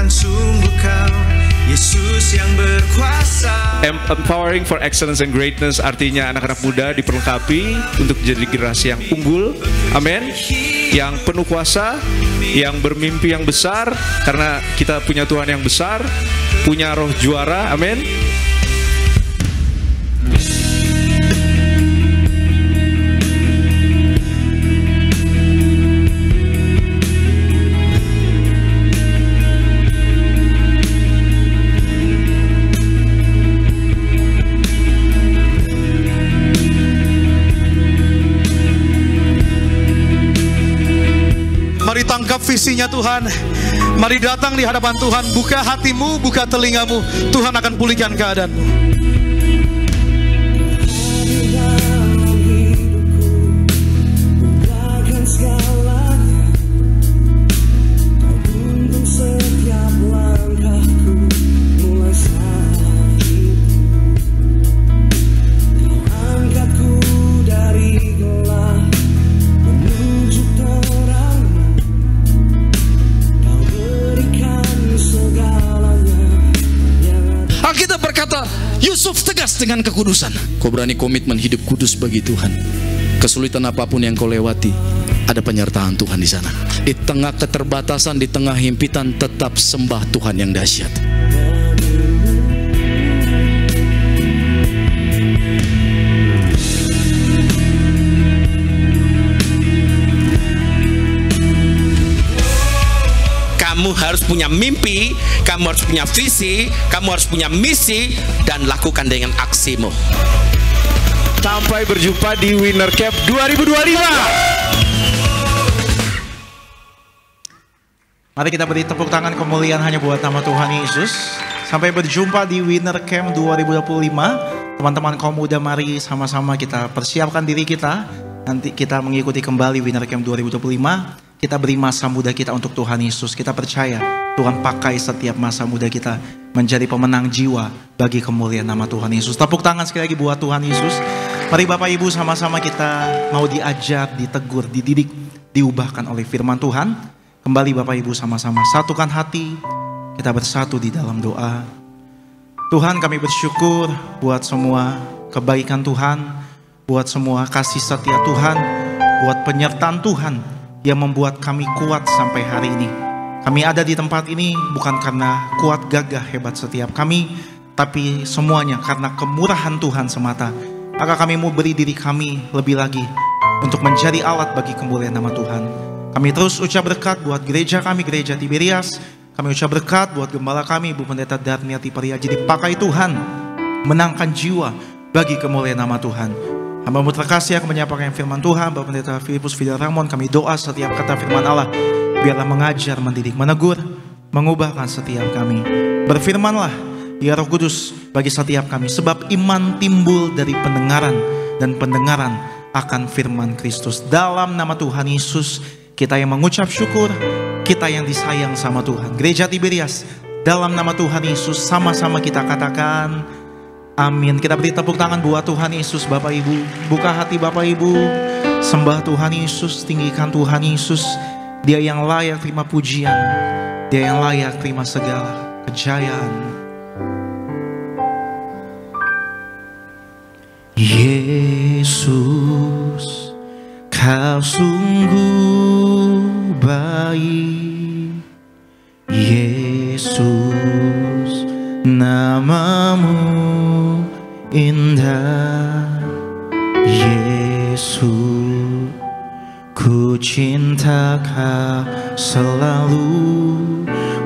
Sungguh Kau, Yesus yang berkuasa. Empowering for excellence and greatness artinya anak-anak muda diperlengkapi untuk jadi generasi yang unggul, amin, yang penuh kuasa, yang bermimpi yang besar, karena kita punya Tuhan yang besar, punya roh juara, amin. Mari tangkap visinya Tuhan. Mari datang di hadapan Tuhan. Buka hatimu, buka telingamu. Tuhan akan pulihkan keadaanmu. Yusuf tegas dengan kekudusan. Kau berani komitmen hidup kudus bagi Tuhan. Kesulitan apapun yang kau lewati, ada penyertaan Tuhan di sana. Di tengah keterbatasan, di tengah himpitan, tetap sembah Tuhan yang dahsyat. punya mimpi, kamu harus punya visi, kamu harus punya misi, dan lakukan dengan aksimu. Sampai berjumpa di Winner Camp 2025. Mari kita beri tepuk tangan kemuliaan hanya buat nama Tuhan Yesus. Sampai berjumpa di Winner Camp 2025. Teman-teman kaum muda, mari sama-sama kita persiapkan diri kita. Nanti kita mengikuti kembali Winner Camp 2025. Kita beri masa muda kita untuk Tuhan Yesus. Kita percaya Tuhan pakai setiap masa muda kita menjadi pemenang jiwa bagi kemuliaan nama Tuhan Yesus. Tepuk tangan sekali lagi buat Tuhan Yesus. Mari Bapak Ibu sama-sama kita mau diajar, ditegur, dididik, diubahkan oleh firman Tuhan. Kembali Bapak Ibu sama-sama satukan hati, kita bersatu di dalam doa. Tuhan, kami bersyukur buat semua kebaikan Tuhan, buat semua kasih setia Tuhan, buat penyertaan Tuhan yang membuat kami kuat sampai hari ini. Kami ada di tempat ini bukan karena kuat, gagah, hebat setiap kami, tapi semuanya karena kemurahan Tuhan semata. Maka kami mau beri diri kami lebih lagi untuk menjadi alat bagi kemuliaan nama Tuhan. Kami terus ucap berkat buat gereja kami, gereja Tiberias. Kami ucap berkat buat gembala kami, Ibu Pendeta Darmiati Pariaji, dipakai Tuhan menangkan jiwa bagi kemuliaan nama Tuhan. Hamba-Mu terkasih akan menyampaikan firman Tuhan, Bapak Pendeta Filipus Fidel Ramon. Kami doa setiap kata firman Allah biarlah mengajar, mendidik, menegur, mengubahkan setiap kami. Berfirmanlah ya Roh Kudus bagi setiap kami, sebab iman timbul dari pendengaran, dan pendengaran akan firman Kristus. Dalam nama Tuhan Yesus kita yang mengucap syukur, kita yang disayang sama Tuhan. Gereja Tiberias, dalam nama Tuhan Yesus sama-sama kita katakan amin. Kita beri tepuk tangan buat Tuhan Yesus. Bapak Ibu, buka hati Bapak Ibu, sembah Tuhan Yesus, tinggikan Tuhan Yesus. Dia yang layak terima pujian, Dia yang layak terima segala kejayaan. Yesus, Kau sungguh baik. Yesus, nama-Mu indah. Yesus, ku cinta Kau selalu.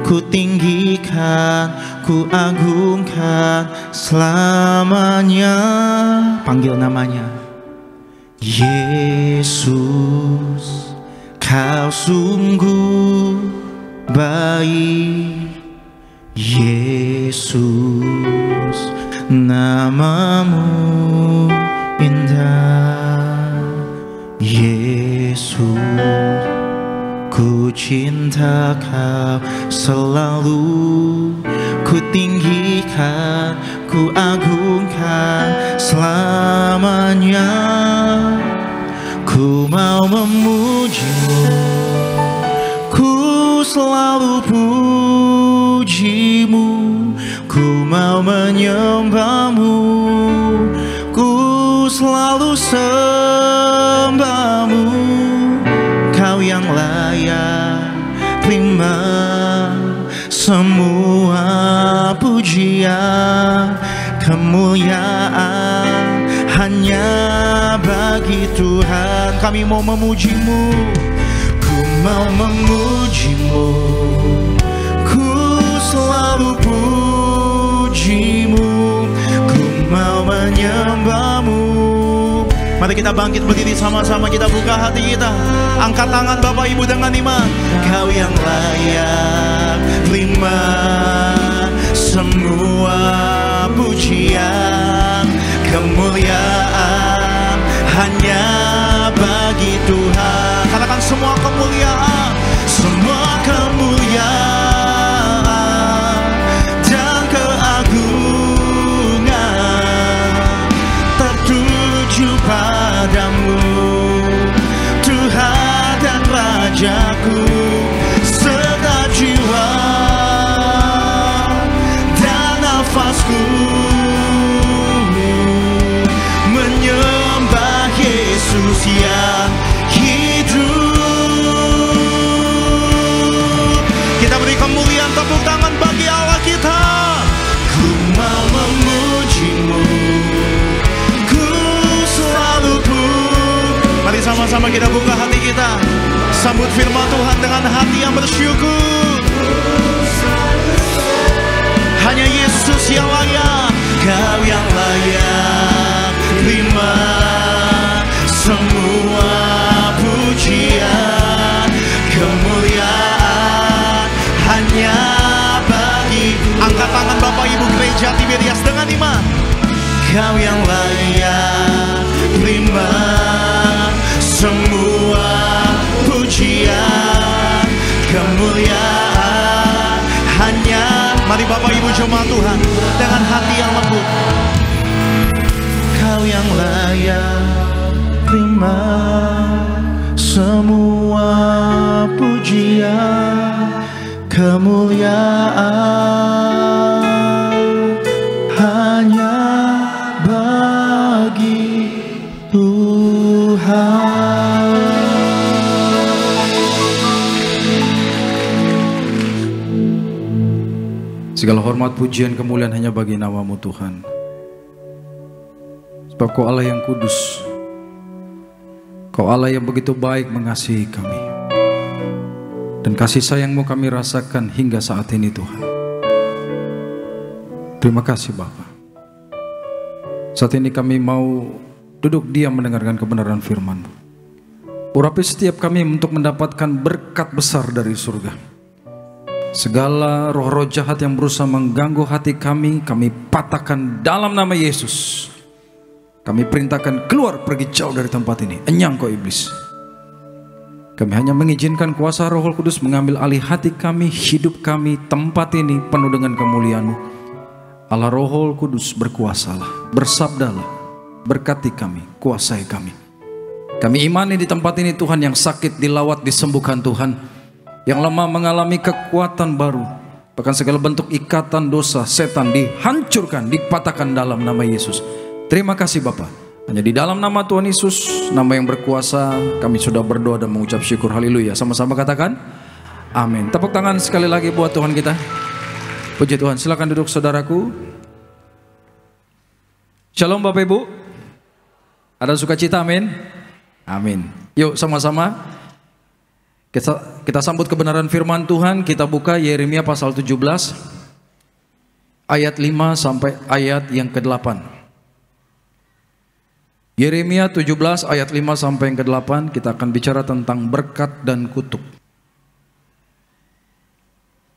Ku tinggikan, ku agungkan selamanya. Panggil namanya. Yesus, Kau sungguh baik. Yesus, nama-Mu indah. Yesus, ku cinta Kau selalu. Ku tinggikan, ku agungkan selamanya. Ku mau memuji-Mu, ku selalu puji-Mu. Ku mau menyembah-Mu, ku selalu sembah-Mu. Kau yang layak terima semua pujian, kemuliaan hanya bagi Tuhan. Kami mau memuji-Mu, ku mau memuji-Mu, ku selalu puji-Mu. Ku mau menyembah-Mu. Mari kita bangkit berdiri sama-sama, kita buka hati kita, angkat tangan Bapak Ibu dengan iman. Kau yang layak terima semua pujian, kemuliaan hanya bagi Tuhan. Katakan semua kemuliaan, semua kemuliaan dan keagungan tertuju padamu, Tuhan dan Rajaku. Serta jiwa dan nafasku menyembah Yesus yang hidup. Kita beri kemuliaan, tepuk tangan bagi Allah kita. Ku mau memuji-Mu, ku selalu Mari sama-sama kita buka hati kita, sambut firman Tuhan dengan hati yang bersyukur. Hanya Yesus yang layak, Kau yang layak terima semua pujian, kemuliaan hanya bagi. Angkat tangan Bapak Ibu Gereja Tiberias dengan iman. Kau yang layak terima semua pujian, kemuliaan hanya. Mari Bapak Ibu jemaat Tuhan dengan hati yang lembut. Kau yang layak terima semua pujian, kemuliaan hanya bagi Tuhan. Segala hormat, pujian, kemuliaan hanya bagi nama-Mu Tuhan. Sebab Kau Allah yang kudus, Kau Allah yang begitu baik mengasihi kami. Dan kasih sayang-Mu kami rasakan hingga saat ini Tuhan. Terima kasih Bapa. Saat ini kami mau duduk diam mendengarkan kebenaran firman-Mu. Urapi setiap kami untuk mendapatkan berkat besar dari surga. Segala roh-roh jahat yang berusaha mengganggu hati kami patahkan dalam nama Yesus. Kami perintahkan keluar, pergi jauh dari tempat ini. Enyang kau iblis. Kami hanya mengizinkan kuasa Roh Kudus mengambil alih hati kami, hidup kami, tempat ini penuh dengan kemuliaan-Mu. Allah Roh Kudus berkuasalah, bersabdalah, berkati kami, kuasai kami. Kami imani di tempat ini Tuhan, yang sakit dilawat, disembuhkan Tuhan. Yang lemah mengalami kekuatan baru. Bahkan segala bentuk ikatan dosa setan dihancurkan, dipatahkan dalam nama Yesus. Terima kasih Bapa. Hanya di dalam nama Tuhan Yesus, nama yang berkuasa, kami sudah berdoa dan mengucap syukur. Haleluya. Sama-sama katakan amin. Tepuk tangan sekali lagi buat Tuhan kita. Puji Tuhan. Silakan duduk saudaraku. Shalom Bapak Ibu. Ada sukacita, amin. Amin. Yuk sama-sama kita sambut kebenaran firman Tuhan. Kita buka Yeremia pasal 17 ayat 5 sampai ayat yang ke-8. Yeremia 17 ayat 5 sampai yang ke-8. Kita akan bicara tentang berkat dan kutuk.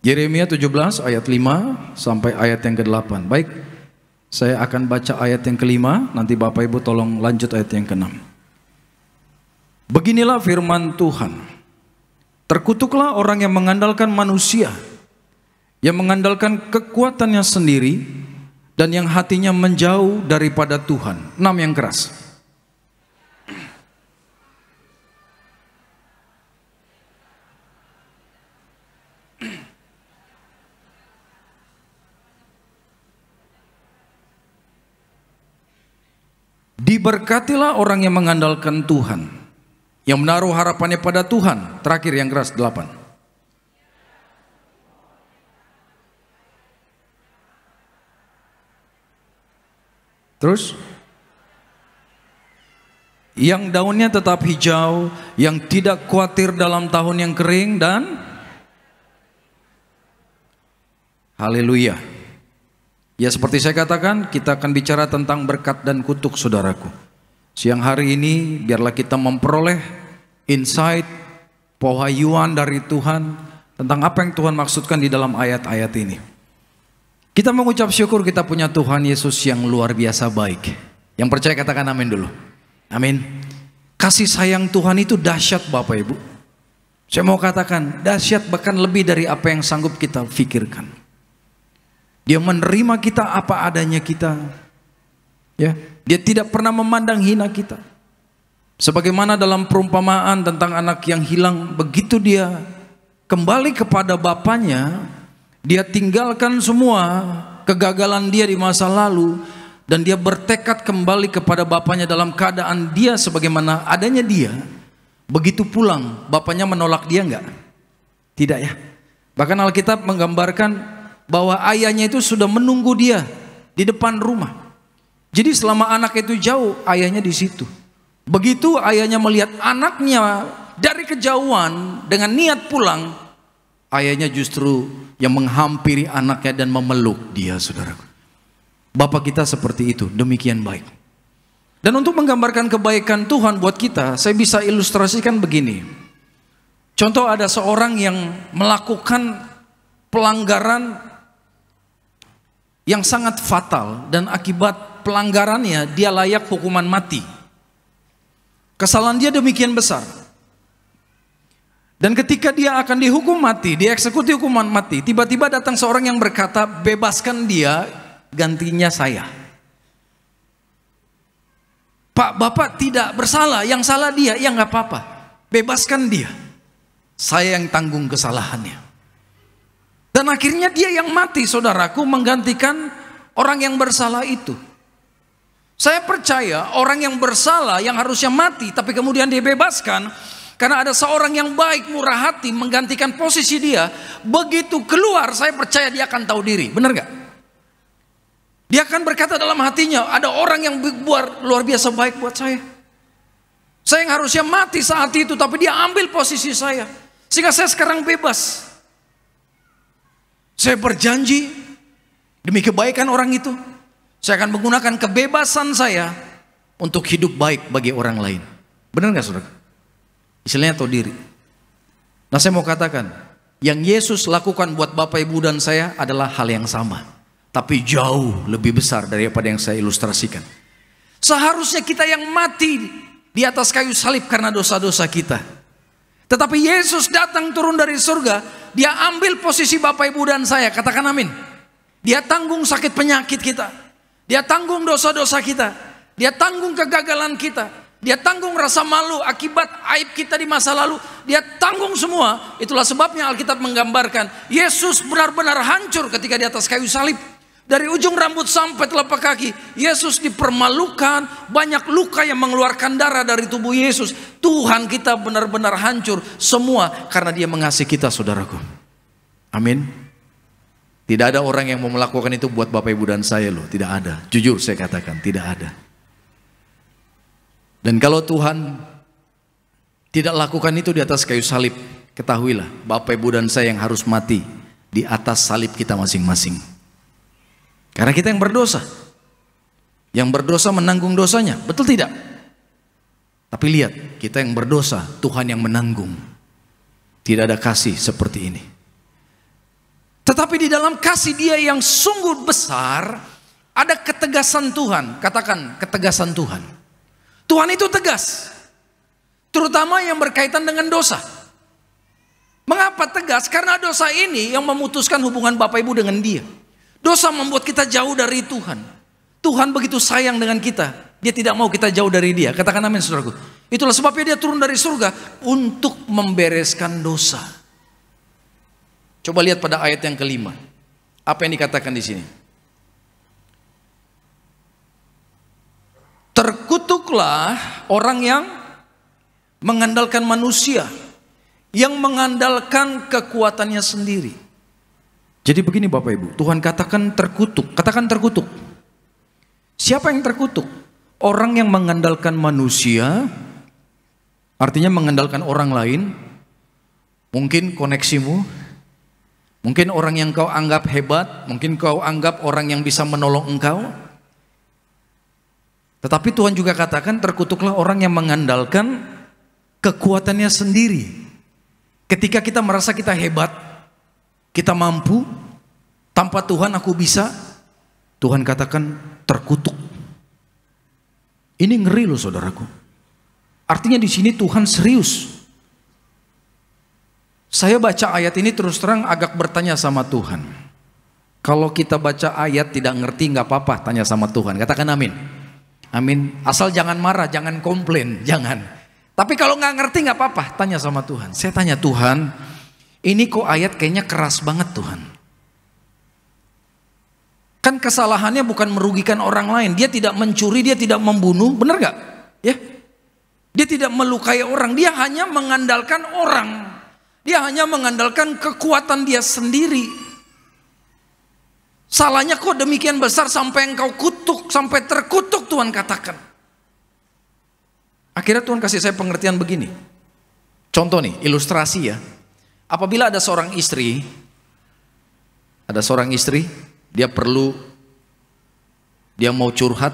Yeremia 17 ayat 5 sampai ayat yang ke-8. Baik, saya akan baca ayat yang ke-5. Nanti Bapak Ibu tolong lanjut ayat yang ke-6. Beginilah firman Tuhan. Terkutuklah orang yang mengandalkan manusia, yang mengandalkan kekuatannya sendiri, dan yang hatinya menjauh daripada Tuhan. 6 yang keras. Diberkatilah orang yang mengandalkan Tuhan, yang menaruh harapannya pada Tuhan. Terakhir yang keras 8. Terus, yang daunnya tetap hijau, yang tidak khawatir dalam tahun yang kering, dan haleluya. Ya, seperti saya katakan, kita akan bicara tentang berkat dan kutuk saudaraku. Siang hari ini biarlah kita memperoleh insight, pewahyuan dari Tuhan tentang apa yang Tuhan maksudkan di dalam ayat-ayat ini. Kita mengucap syukur kita punya Tuhan Yesus yang luar biasa baik. Yang percaya katakan amin dulu. Amin. Kasih sayang Tuhan itu dahsyat Bapak Ibu. Saya mau katakan dahsyat, bahkan lebih dari apa yang sanggup kita pikirkan. Dia menerima kita apa adanya kita. Ya, dia tidak pernah memandang hina kita. Sebagaimana dalam perumpamaan tentang anak yang hilang, begitu dia kembali kepada bapaknya, dia tinggalkan semua kegagalan dia di masa lalu, dan dia bertekad kembali kepada bapaknya dalam keadaan dia sebagaimana adanya dia. Begitu pulang, bapaknya menolak dia enggak? Tidak ya. Bahkan Alkitab menggambarkan bahwa ayahnya itu sudah menunggu dia di depan rumah. Jadi selama anak itu jauh, ayahnya di situ. Begitu ayahnya melihat anaknya dari kejauhan dengan niat pulang, ayahnya justru yang menghampiri anaknya dan memeluk dia, saudaraku. Bapa kita seperti itu, demikian baik. Dan untuk menggambarkan kebaikan Tuhan buat kita, saya bisa ilustrasikan begini. Contoh, ada seorang yang melakukan pelanggaran yang sangat fatal dan akibat pelanggarannya dia layak hukuman mati. Kesalahan dia demikian besar. Dan ketika dia akan dihukum mati, dieksekusi hukuman mati, tiba-tiba datang seorang yang berkata, bebaskan dia, gantinya saya. Pak, Bapak tidak bersalah, yang salah dia. Ya nggak apa-apa, bebaskan dia, saya yang tanggung kesalahannya. Dan akhirnya dia yang mati, saudaraku, menggantikan orang yang bersalah itu. Saya percaya orang yang bersalah yang harusnya mati tapi kemudian dibebaskan, karena ada seorang yang baik, murah hati menggantikan posisi dia. Begitu keluar, saya percaya dia akan tahu diri. Benar gak? Dia akan berkata dalam hatinya, ada orang yang luar biasa baik buat saya. Saya yang harusnya mati saat itu, tapi dia ambil posisi saya, sehingga saya sekarang bebas. Saya berjanji demi kebaikan orang itu, saya akan menggunakan kebebasan saya untuk hidup baik bagi orang lain. Benar gak, saudara? Istilahnya tahu diri. Nah, saya mau katakan, yang Yesus lakukan buat Bapak, Ibu, dan saya adalah hal yang sama, tapi jauh lebih besar daripada yang saya ilustrasikan. Seharusnya kita yang mati di atas kayu salib karena dosa-dosa kita. Tetapi Yesus datang turun dari surga, dia ambil posisi Bapak, Ibu, dan saya. Katakan amin. Dia tanggung sakit penyakit kita, dia tanggung dosa-dosa kita, dia tanggung kegagalan kita, dia tanggung rasa malu akibat aib kita di masa lalu. Dia tanggung semua. Itulah sebabnya Alkitab menggambarkan Yesus benar-benar hancur ketika di atas kayu salib. Dari ujung rambut sampai telapak kaki, Yesus dipermalukan. Banyak luka yang mengeluarkan darah dari tubuh Yesus. Tuhan kita benar-benar hancur semua karena dia mengasihi kita, saudaraku. Amin. Tidak ada orang yang mau melakukan itu buat Bapak, Ibu, dan saya loh. Tidak ada. Jujur saya katakan, tidak ada. Dan kalau Tuhan tidak lakukan itu di atas kayu salib, ketahuilah Bapak, Ibu, dan saya yang harus mati di atas salib kita masing-masing. Karena kita yang berdosa. Yang berdosa menanggung dosanya, betul tidak? Tapi lihat, kita yang berdosa, Tuhan yang menanggung. Tidak ada kasih seperti ini. Tetapi di dalam kasih dia yang sungguh besar, ada ketegasan Tuhan. Katakan, ketegasan Tuhan. Tuhan itu tegas, terutama yang berkaitan dengan dosa. Mengapa tegas? Karena dosa ini yang memutuskan hubungan Bapak, Ibu dengan dia. Dosa membuat kita jauh dari Tuhan. Tuhan begitu sayang dengan kita, dia tidak mau kita jauh dari dia. Katakan amin, saudaraku. Itulah sebabnya dia turun dari surga untuk membereskan dosa. Coba lihat pada ayat yang kelima. Apa yang dikatakan di sini? Terkutuklah orang yang mengandalkan manusia, yang mengandalkan kekuatannya sendiri. Jadi begini Bapak, Ibu, Tuhan katakan terkutuk. Katakan terkutuk. Siapa yang terkutuk? Orang yang mengandalkan manusia, artinya mengandalkan orang lain. Mungkin koneksimu, mungkin orang yang kau anggap hebat, mungkin kau anggap orang yang bisa menolong engkau. Tetapi Tuhan juga katakan terkutuklah orang yang mengandalkan kekuatannya sendiri. Ketika kita merasa kita hebat, kita mampu, tanpa Tuhan aku bisa, Tuhan katakan terkutuk. Ini ngeri loh, saudaraku. Artinya di sini Tuhan serius. Saya baca ayat ini terus terang agak bertanya sama Tuhan. Kalau kita baca ayat tidak ngerti nggak apa-apa, tanya sama Tuhan. Katakan amin. Amin. Asal jangan marah, jangan komplain, jangan. Tapi kalau nggak ngerti nggak apa-apa, tanya sama Tuhan. Saya tanya Tuhan, ini kok ayat kayaknya keras banget Tuhan. Kan kesalahannya bukan merugikan orang lain. Dia tidak mencuri, dia tidak membunuh, benar gak? Ya, dia tidak melukai orang, dia hanya mengandalkan orang. Dia hanya mengandalkan kekuatan dia sendiri. Salahnya kok demikian besar sampai engkau kutuk, sampai terkutuk Tuhan katakan. Akhirnya Tuhan kasih saya pengertian begini. Contoh nih, ilustrasi ya. apabila ada seorang istri, dia mau curhat,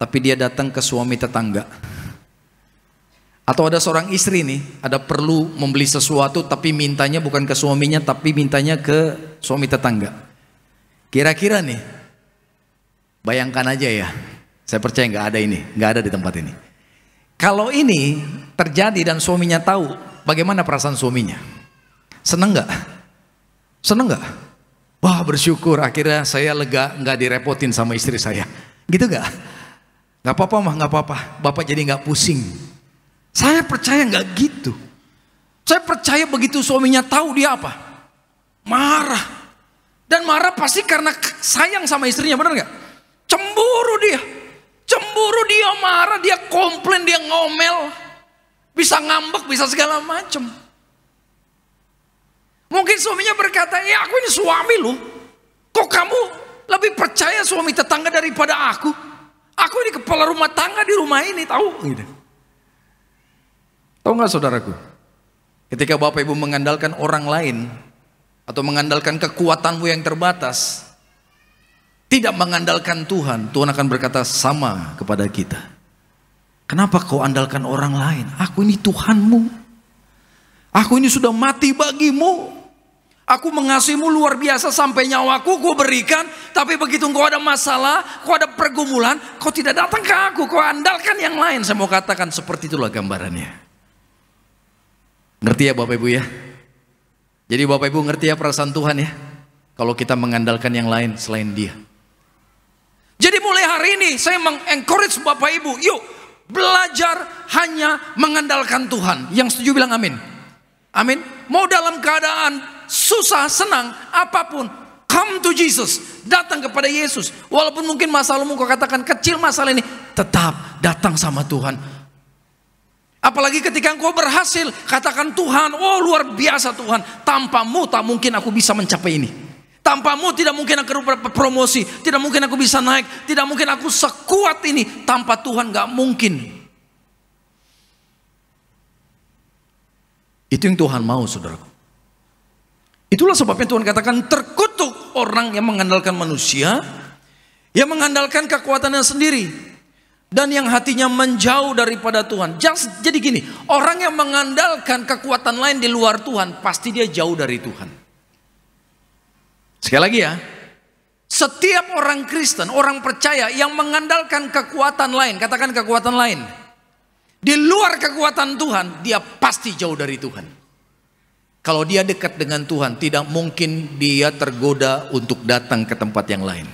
tapi dia datang ke suami tetangga. Atau ada seorang istri nih, ada perlu membeli sesuatu, tapi mintanya bukan ke suaminya, tapi mintanya ke suami tetangga. Kira-kira nih, bayangkan aja ya, saya percaya nggak ada di tempat ini. Kalau ini terjadi dan suaminya tahu, bagaimana perasaan suaminya? Seneng nggak? Seneng nggak? Wah, bersyukur akhirnya saya lega, nggak direpotin sama istri saya. Gitu nggak? Nggak apa-apa mah, nggak apa-apa. Bapak jadi nggak pusing. Saya percaya nggak gitu. Saya percaya begitu suaminya tahu, dia apa? Marah. Dan marah pasti karena sayang sama istrinya, benar nggak? Cemburu dia. Cemburu dia, marah, dia komplain, dia ngomel. Bisa ngambek, bisa segala macam. Mungkin suaminya berkata, ya aku ini suami loh. Kok kamu lebih percaya suami tetangga daripada aku? Aku ini kepala rumah tangga di rumah ini, tahu? Gitu. Tahu nggak saudaraku? Ketika Bapak Ibu mengandalkan orang lain atau mengandalkan kekuatanmu yang terbatas, tidak mengandalkan Tuhan, Tuhan akan berkata sama kepada kita. Kenapa kau andalkan orang lain? Aku ini Tuhanmu. Aku ini sudah mati bagimu. Aku mengasihimu luar biasa sampai nyawaku kau berikan. Tapi begitu kau ada masalah, kau ada pergumulan, kau tidak datang ke aku, kau andalkan yang lain. Saya mau katakan seperti itulah gambarannya. Ngerti ya Bapak Ibu ya? Jadi Bapak Ibu ngerti ya perasaan Tuhan ya? Kalau kita mengandalkan yang lain selain Dia. Jadi mulai hari ini saya mengencourage Bapak Ibu, yuk belajar hanya mengandalkan Tuhan. Yang setuju bilang amin. Amin. Mau dalam keadaan susah, senang, apapun, come to Jesus. Datang kepada Yesus. Walaupun mungkin masalahmu kau katakan kecil masalah ini, tetap datang sama Tuhan. Apalagi ketika engkau berhasil, katakan Tuhan, oh luar biasa Tuhan. Tanpamu tak mungkin aku bisa mencapai ini. Tanpamu tidak mungkin aku promosi, tidak mungkin aku bisa naik, tidak mungkin aku sekuat ini. Tanpa Tuhan gak mungkin. Itu yang Tuhan mau, saudaraku. Itulah sebabnya Tuhan katakan terkutuk orang yang mengandalkan manusia, yang mengandalkan kekuatannya sendiri, dan yang hatinya menjauh daripada Tuhan. Jadi gini, orang yang mengandalkan kekuatan lain di luar Tuhan, pasti dia jauh dari Tuhan. Sekali lagi ya, setiap orang Kristen, orang percaya yang mengandalkan kekuatan lain, katakan kekuatan lain, di luar kekuatan Tuhan, dia pasti jauh dari Tuhan. Kalau dia dekat dengan Tuhan, tidak mungkin dia tergoda untuk datang ke tempat yang lain.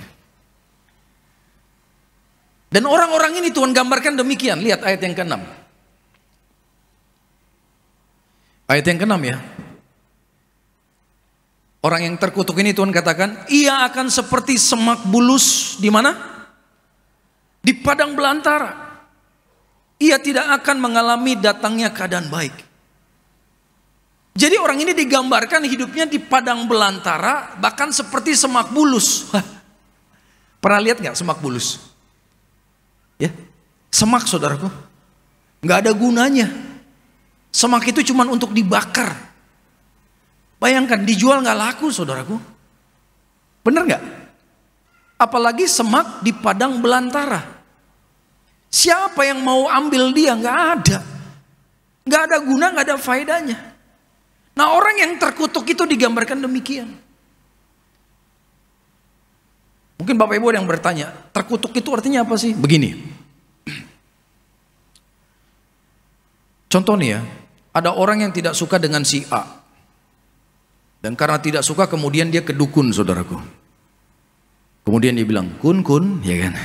Dan orang-orang ini Tuhan gambarkan demikian. Lihat ayat yang ke-6. Ayat yang ke-6 ya. Orang yang terkutuk ini Tuhan katakan, ia akan seperti semak bulus di mana? Di padang belantara. Ia tidak akan mengalami datangnya keadaan baik. Jadi orang ini digambarkan hidupnya di padang belantara, bahkan seperti semak bulus. Pernah lihat nggak semak bulus? Ya, semak saudaraku, nggak ada gunanya. Semak itu cuma untuk dibakar. Bayangkan dijual nggak laku saudaraku. Bener nggak? Apalagi semak di padang belantara. Siapa yang mau ambil dia? Nggak ada. Nggak ada guna, nggak ada faedahnya. Nah orang yang terkutuk itu digambarkan demikian. Mungkin Bapak Ibu yang bertanya, terkutuk itu artinya apa sih? Begini. Contoh nih ya, ada orang yang tidak suka dengan si A. Dan karena tidak suka kemudian dia ke dukun saudaraku. Kemudian dia bilang, kun, ya kan.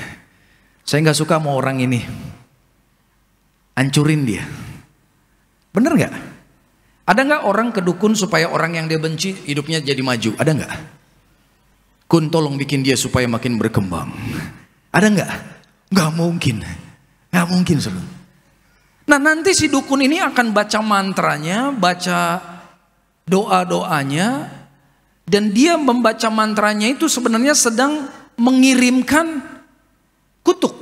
Saya nggak suka sama orang ini. Hancurin dia. Bener nggak? Ada nggak orang ke dukun supaya orang yang dia benci hidupnya jadi maju? Ada nggak? Kun tolong bikin dia supaya makin berkembang. Ada nggak? Nggak mungkin. Nggak mungkin saudara. Nah nanti si dukun ini akan baca mantranya, baca doa-doanya, dan dia membaca mantranya itu sebenarnya sedang mengirimkan kutuk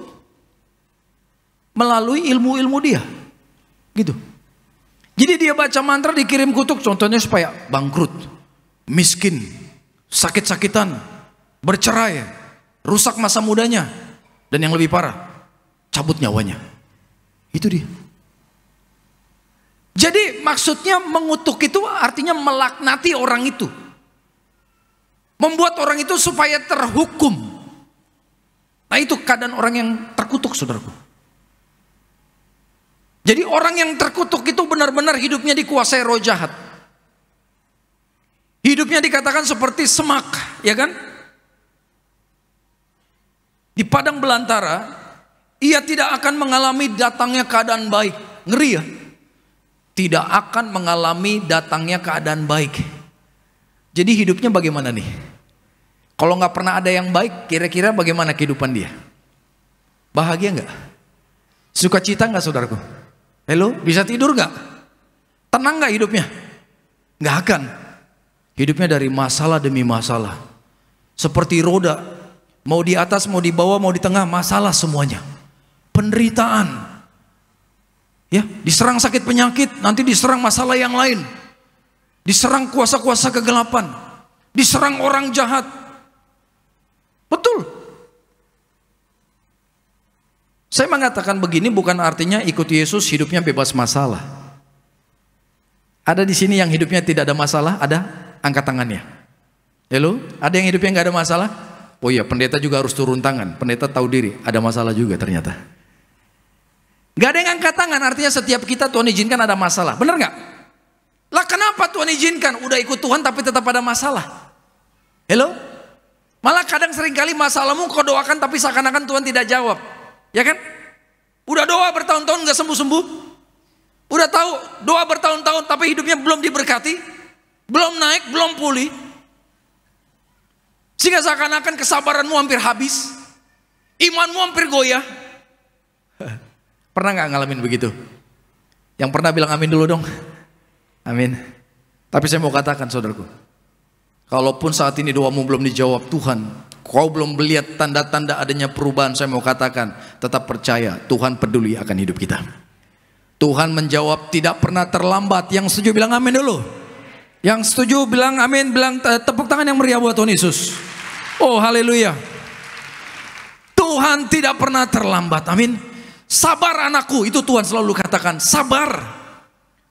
melalui ilmu-ilmu dia, gitu. Jadi dia baca mantra dikirim kutuk, contohnya supaya bangkrut, miskin, sakit-sakitan, bercerai, rusak masa mudanya, dan yang lebih parah, cabut nyawanya. Itu dia. Jadi maksudnya mengutuk itu artinya melaknati orang itu. Membuat orang itu supaya terhukum. Nah itu keadaan orang yang terkutuk, saudaraku. Jadi orang yang terkutuk itu benar-benar hidupnya dikuasai roh jahat. Hidupnya dikatakan seperti semak, ya kan? Di padang belantara, ia tidak akan mengalami datangnya keadaan baik. Ngeri ya? Tidak akan mengalami datangnya keadaan baik. Jadi hidupnya bagaimana nih? Kalau nggak pernah ada yang baik, kira-kira bagaimana kehidupan dia? Bahagia nggak? Sukacita nggak, saudaraku? Halo, bisa tidur nggak? Tenang nggak hidupnya? Nggak akan. Hidupnya dari masalah demi masalah. Seperti roda, mau di atas, mau di bawah, mau di tengah, masalah semuanya. Penderitaan. Ya, diserang sakit penyakit, nanti diserang masalah yang lain. Diserang kuasa-kuasa kegelapan. Diserang orang jahat. Betul. Saya mengatakan begini bukan artinya ikut Yesus hidupnya bebas masalah. Ada di sini yang hidupnya tidak ada masalah? Ada? Angkat tangannya. Halo? Ada yang hidupnya nggak ada masalah? Oh iya, pendeta juga harus turun tangan. Pendeta tahu diri, ada masalah juga ternyata. Gak ada yang angkat tangan, artinya setiap kita Tuhan izinkan ada masalah. Benar gak? Lah kenapa Tuhan izinkan? Udah ikut Tuhan tapi tetap ada masalah. Halo? Malah kadang seringkali masalahmu kau doakan tapi seakan-akan Tuhan tidak jawab. Ya kan? Udah doa bertahun-tahun gak sembuh-sembuh. Udah tahu doa bertahun-tahun tapi hidupnya belum diberkati. Belum naik, belum pulih. Sehingga seakan-akan kesabaranmu hampir habis. Imanmu hampir goyah. Pernah nggak ngalamin begitu? Yang pernah bilang amin dulu dong. Amin. Tapi saya mau katakan saudaraku, kalaupun saat ini doamu belum dijawab Tuhan, kau belum melihat tanda-tanda adanya perubahan, saya mau katakan tetap percaya Tuhan peduli akan hidup kita. Tuhan menjawab tidak pernah terlambat. Yang setuju bilang amin dulu. Yang setuju bilang amin, bilang tepuk tangan yang meriah buat Tuhan Yesus. Oh haleluya. Tuhan tidak pernah terlambat. Amin. Sabar anakku, itu Tuhan selalu katakan, sabar.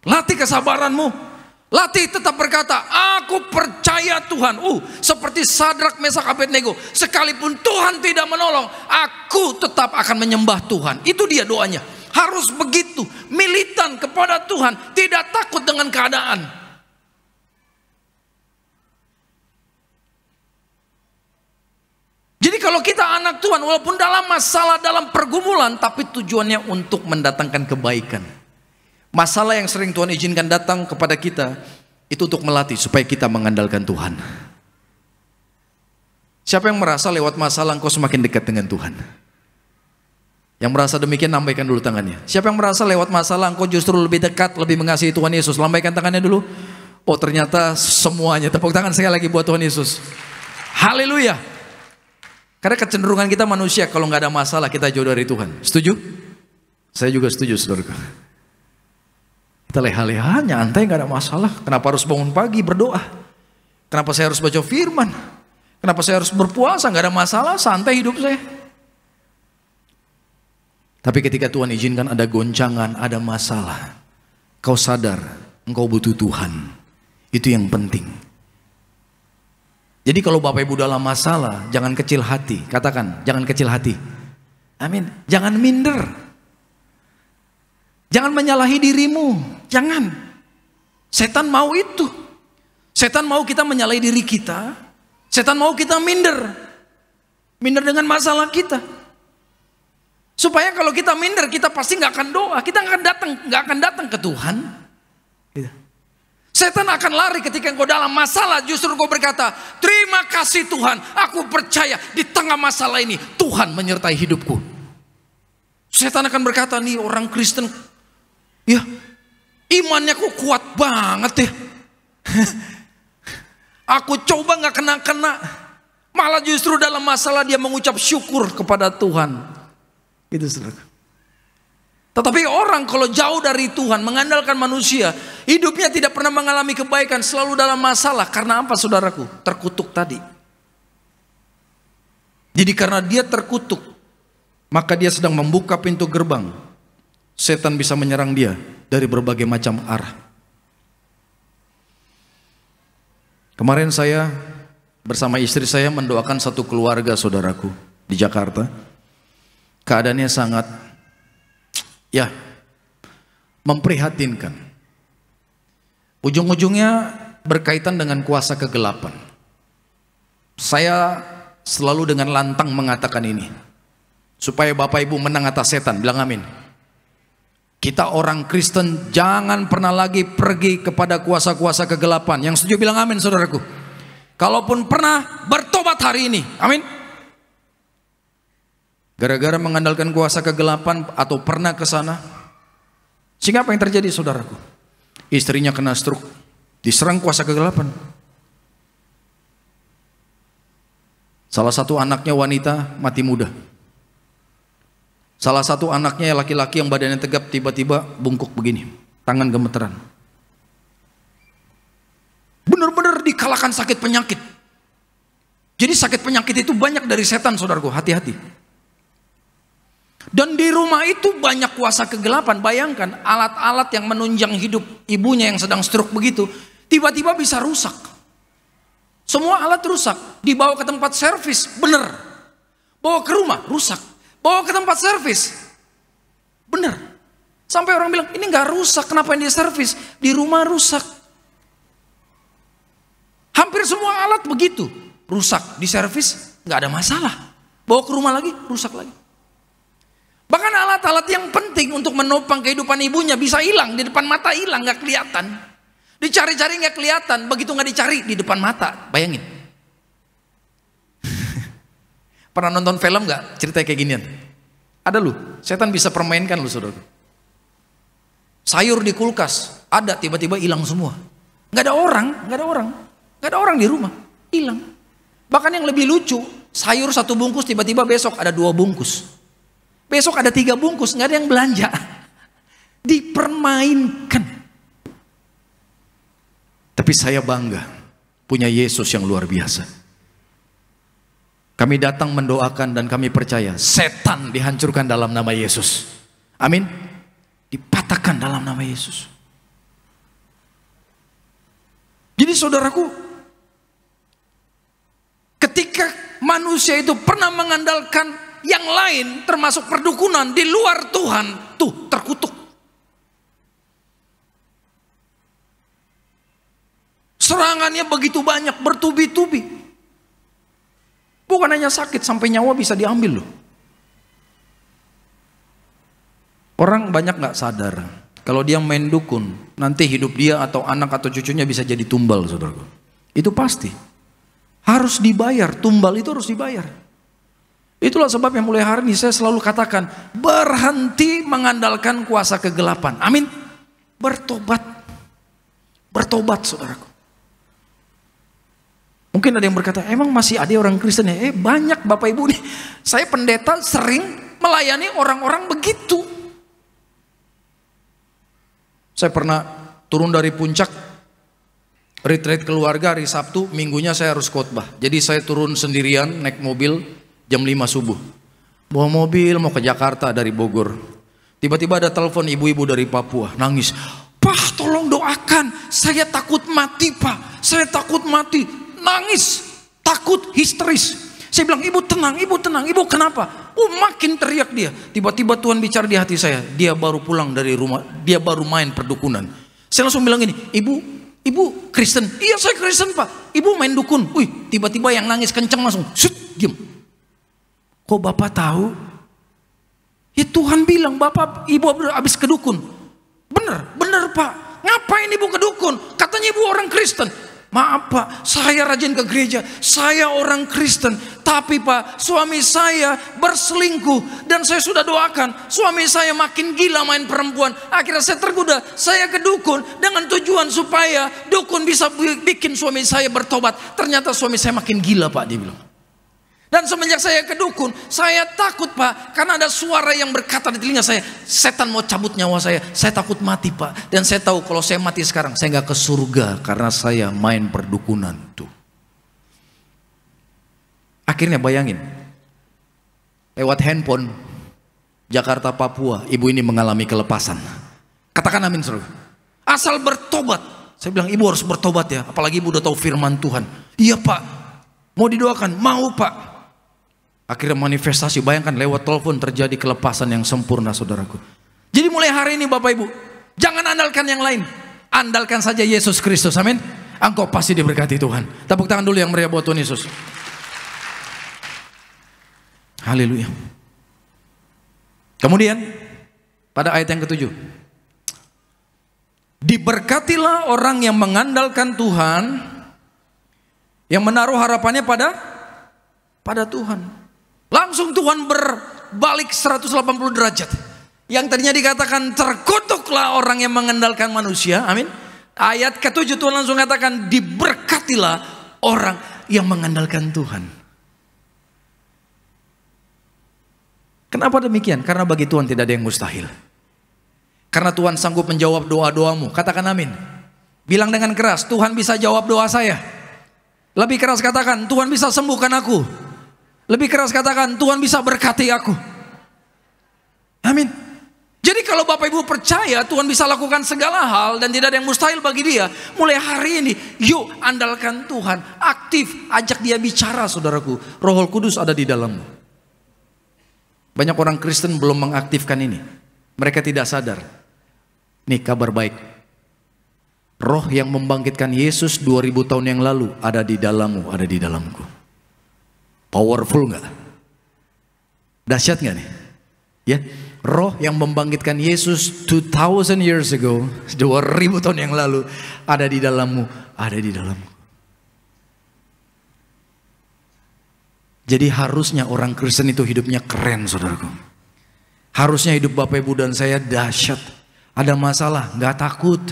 Latih kesabaranmu. Latih tetap berkata, aku percaya Tuhan. Seperti Sadrak, Mesak, Abednego, sekalipun Tuhan tidak menolong, aku tetap akan menyembah Tuhan. Itu dia doanya. Harus begitu, militan kepada Tuhan, tidak takut dengan keadaan. Jadi kalau kita anak Tuhan, walaupun dalam masalah, dalam pergumulan, tapi tujuannya untuk mendatangkan kebaikan. Masalah yang sering Tuhan izinkan datang kepada kita, itu untuk melatih supaya kita mengandalkan Tuhan. Siapa yang merasa lewat masalah engkau semakin dekat dengan Tuhan? Yang merasa demikian, lambaikan dulu tangannya. Siapa yang merasa lewat masalah engkau justru lebih dekat, lebih mengasihi Tuhan Yesus? Lambaikan tangannya dulu. Oh ternyata semuanya. Tepuk tangan sekali lagi buat Tuhan Yesus. Haleluya. Karena kecenderungan kita manusia kalau nggak ada masalah kita jauh dari Tuhan. Setuju? Saya juga setuju, saudara. Kita leha-leha, nyantai, nggak ada masalah. Kenapa harus bangun pagi berdoa? Kenapa saya harus baca firman? Kenapa saya harus berpuasa? Nggak ada masalah, santai hidup saya. Tapi ketika Tuhan izinkan ada goncangan, ada masalah, kau sadar engkau butuh Tuhan. Itu yang penting. Jadi kalau Bapak Ibu dalam masalah, jangan kecil hati. Katakan, jangan kecil hati. Amin. Jangan minder. Jangan menyalahi dirimu. Jangan. Setan mau itu. Setan mau kita menyalahi diri kita. Setan mau kita minder. Minder dengan masalah kita. Supaya kalau kita minder, kita pasti nggak akan doa. Kita nggak akan datang ke Tuhan. Gitu. Setan akan lari ketika engkau dalam masalah. Justru engkau berkata, terima kasih Tuhan, aku percaya di tengah masalah ini Tuhan menyertai hidupku. Setan akan berkata, nih orang Kristen, ya imannya kok kuat banget ya. Aku coba gak kena-kena, malah justru dalam masalah dia mengucap syukur kepada Tuhan. Gitu saudara. Tetapi orang kalau jauh dari Tuhan, mengandalkan manusia, hidupnya tidak pernah mengalami kebaikan, selalu dalam masalah. Karena apa saudaraku? Terkutuk tadi. Jadi karena dia terkutuk, maka dia sedang membuka pintu gerbang. Setan bisa menyerang dia dari berbagai macam arah. Kemarin saya bersama istri saya mendoakan satu keluarga saudaraku di Jakarta. Keadaannya sangat memprihatinkan. Ujung-ujungnya berkaitan dengan kuasa kegelapan. Saya selalu dengan lantang mengatakan ini, supaya Bapak Ibu menang atas setan. Bilang amin. Kita orang Kristen jangan pernah lagi pergi kepada kuasa-kuasa kegelapan. Yang setuju bilang amin saudaraku. Kalaupun pernah, bertobat hari ini. Amin. Gara-gara mengandalkan kuasa kegelapan atau pernah ke sana, sehingga apa yang terjadi saudaraku? Istrinya kena stroke, diserang kuasa kegelapan. Salah satu anaknya wanita mati muda. Salah satu anaknya laki-laki yang badannya tegap tiba-tiba bungkuk begini, tangan gemeteran. Benar-benar dikalahkan sakit penyakit. Jadi sakit penyakit itu banyak dari setan saudaraku, hati-hati. Dan di rumah itu banyak kuasa kegelapan. Bayangkan alat-alat yang menunjang hidup ibunya yang sedang stroke begitu, tiba-tiba bisa rusak. Semua alat rusak. Dibawa ke tempat servis, benar. Bawa ke rumah, rusak. Bawa ke tempat servis, benar. Sampai orang bilang, ini gak rusak, kenapa yang di servis? Di rumah rusak. Hampir semua alat begitu. Rusak, di servis gak ada masalah. Bawa ke rumah lagi, rusak lagi. Bahkan alat-alat yang penting untuk menopang kehidupan ibunya bisa hilang, di depan mata hilang, gak kelihatan. Dicari-cari gak kelihatan, begitu gak dicari di depan mata. Bayangin. Pernah nonton film gak cerita kayak ginian? Ada lu, setan bisa permainkan lu saudara. Sayur di kulkas, ada tiba-tiba hilang semua. Gak ada orang, gak ada orang. Gak ada orang di rumah, hilang. Bahkan yang lebih lucu, sayur satu bungkus tiba-tiba besok ada 2 bungkus. Besok ada 3 bungkus, nggak ada yang belanja. Dipermainkan. Tapi saya bangga punya Yesus yang luar biasa. Kami datang mendoakan dan kami percaya setan dihancurkan dalam nama Yesus. Amin. Dipatahkan dalam nama Yesus. Jadi saudaraku, ketika manusia itu pernah mengandalkan yang lain termasuk perdukunan di luar Tuhan, tuh terkutuk. Serangannya begitu banyak, bertubi-tubi. Bukan hanya sakit, sampai nyawa bisa diambil loh. Orang banyak gak sadar kalau dia main dukun, nanti hidup dia atau anak atau cucunya bisa jadi tumbal saudaraku. Itu pasti harus dibayar, tumbal itu harus dibayar. Itulah sebabnya mulai hari ini saya selalu katakan, berhenti mengandalkan kuasa kegelapan. Amin. Bertobat. Bertobat saudaraku. Mungkin ada yang berkata, emang masih ada orang Kristen ya? Banyak Bapak Ibu nih. Saya pendeta sering melayani orang-orang begitu. Saya pernah turun dari puncak, retreat keluarga hari Sabtu, minggunya saya harus khotbah. Jadi saya turun sendirian naik mobil. Jam 5 subuh, bawa mobil mau ke Jakarta dari Bogor. Tiba-tiba ada telepon ibu-ibu dari Papua, nangis. Pak tolong doakan, saya takut mati Pak, saya takut mati. Nangis, takut, histeris. Saya bilang, ibu tenang, ibu kenapa? Makin teriak dia. Tiba-tiba Tuhan bicara di hati saya, dia baru pulang dari rumah, dia baru main perdukunan. Saya langsung bilang gini, ibu Kristen? Iya saya Kristen Pak. Ibu main dukun. Tiba-tiba yang nangis kencang langsung, diam. Kok Bapak tahu? Ya Tuhan bilang Bapak, ibu habis ke dukun. Bener Pak. Ngapain ibu ke dukun? Katanya ibu orang Kristen. Maaf Pak, saya rajin ke gereja, saya orang Kristen. Tapi Pak, suami saya berselingkuh dan saya sudah doakan. Suami saya makin gila main perempuan. Akhirnya saya tergoda, saya ke dukun dengan tujuan supaya dukun bisa bikin suami saya bertobat. Ternyata suami saya makin gila Pak, dia bilang. Dan semenjak saya ke dukun, saya takut Pak, karena ada suara yang berkata di telinga saya, setan mau cabut nyawa saya takut mati Pak. Dan saya tahu kalau saya mati sekarang, saya nggak ke surga karena saya main perdukunan tuh. Akhirnya bayangin, lewat handphone, Jakarta Papua, ibu ini mengalami kelepasan. Katakan amin saudara. Asal bertobat. Saya bilang ibu harus bertobat ya, apalagi ibu udah tahu firman Tuhan. Iya Pak, mau didoakan? Mau Pak. Akhirnya manifestasi, bayangkan lewat telepon terjadi kelepasan yang sempurna saudaraku. Jadi mulai hari ini Bapak Ibu, jangan andalkan yang lain, andalkan saja Yesus Kristus, amin. Engkau pasti diberkati Tuhan. Tepuk tangan dulu yang meriah buat Tuhan Yesus. Haleluya. Kemudian pada ayat yang ke-7, diberkatilah orang yang mengandalkan Tuhan, yang menaruh harapannya pada Tuhan. Langsung Tuhan berbalik 180 derajat. Yang tadinya dikatakan terkutuklah orang yang mengandalkan manusia, amin. Ayat ke-7 Tuhan langsung katakan diberkatilah orang yang mengandalkan Tuhan. Kenapa demikian? Karena bagi Tuhan tidak ada yang mustahil. Karena Tuhan sanggup menjawab doa-doamu. Katakan amin. Bilang dengan keras, Tuhan bisa jawab doa saya. Lebih keras katakan, Tuhan bisa sembuhkan aku. Lebih keras katakan, Tuhan bisa berkati aku. Amin. Jadi kalau Bapak Ibu percaya Tuhan bisa lakukan segala hal dan tidak ada yang mustahil bagi dia, mulai hari ini yuk andalkan Tuhan, aktif, ajak dia bicara saudaraku. Roh Kudus ada di dalammu. Banyak orang Kristen belum mengaktifkan ini. Mereka tidak sadar. Nih kabar baik. Roh yang membangkitkan Yesus 2000 tahun yang lalu ada di dalammu, ada di dalamku. Powerful nggak? Dahsyat nggak nih? Ya, roh yang membangkitkan Yesus 2000 years ago, 2000 tahun yang lalu ada di dalammu, ada di dalammu. Jadi harusnya orang Kristen itu hidupnya keren saudaraku. Harusnya hidup Bapak Ibu dan saya dahsyat. Ada masalah nggak takut,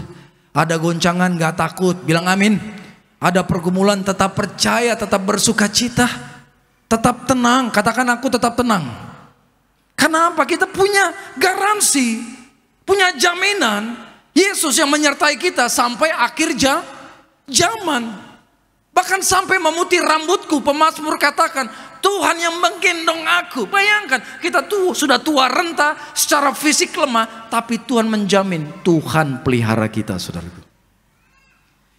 ada goncangan nggak takut, bilang amin. Ada pergumulan tetap percaya, tetap bersuka cita. Tetap tenang, katakan aku tetap tenang. Kenapa? Kita punya garansi, punya jaminan. Yesus yang menyertai kita sampai akhir zaman. Bahkan sampai memutih rambutku, pemazmur katakan, Tuhan yang menggendong aku. Bayangkan, kita sudah tua renta, secara fisik lemah, tapi Tuhan menjamin, Tuhan pelihara kita, saudaraku.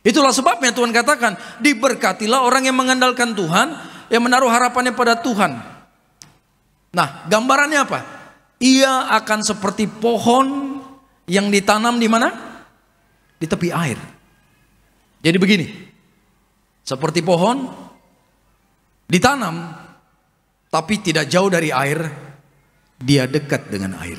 Itulah sebabnya Tuhan katakan, diberkatilah orang yang mengandalkan Tuhan, yang menaruh harapannya pada Tuhan. Nah, gambarannya apa? Ia akan seperti pohon yang ditanam di mana? Di tepi air. Jadi begini, seperti pohon ditanam, tapi tidak jauh dari air, dia dekat dengan air.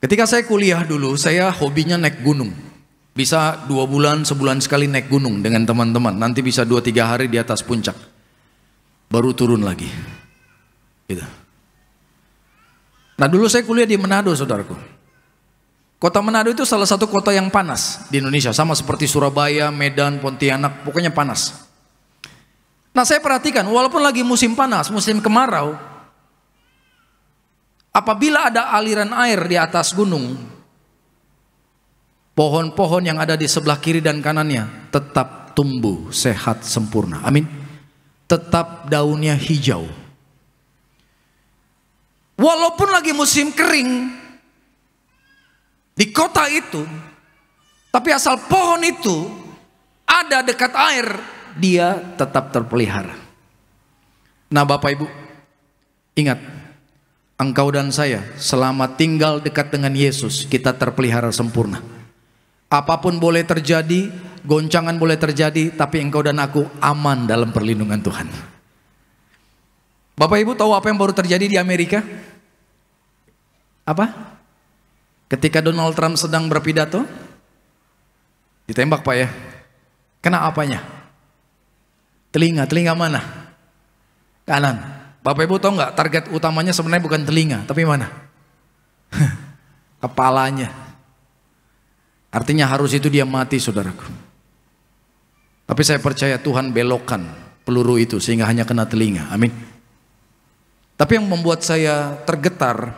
Ketika saya kuliah dulu, saya hobinya naik gunung. Bisa 2 bulan, sebulan sekali naik gunung dengan teman-teman. Nanti bisa 2-3 hari di atas puncak. Baru turun lagi. Gitu. Nah dulu saya kuliah di Manado saudaraku. Kota Manado itu salah satu kota yang panas di Indonesia. Sama seperti Surabaya, Medan, Pontianak. Pokoknya panas. Nah saya perhatikan walaupun lagi musim panas, musim kemarau. Apabila ada aliran air di atas gunung, pohon-pohon yang ada di sebelah kiri dan kanannya tetap tumbuh sehat sempurna. Amin. Tetap daunnya hijau. Walaupun lagi musim kering di kota itu, tapi asal pohon itu ada dekat air, dia tetap terpelihara. Nah Bapak Ibu, ingat, engkau dan saya selama tinggal dekat dengan Yesus, kita terpelihara sempurna. Apapun boleh terjadi, goncangan boleh terjadi, tapi engkau dan aku aman dalam perlindungan Tuhan. Bapak Ibu tahu apa yang baru terjadi di Amerika? Apa? Ketika Donald Trump sedang berpidato, ditembak Pak ya. Kena apanya? Telinga mana? Kanan. Bapak Ibu tahu nggak target utamanya sebenarnya bukan telinga, tapi mana? Kepalanya. Artinya harus itu dia mati saudaraku. Tapi saya percaya Tuhan belokkan peluru itu sehingga hanya kena telinga. Amin. Tapi yang membuat saya tergetar,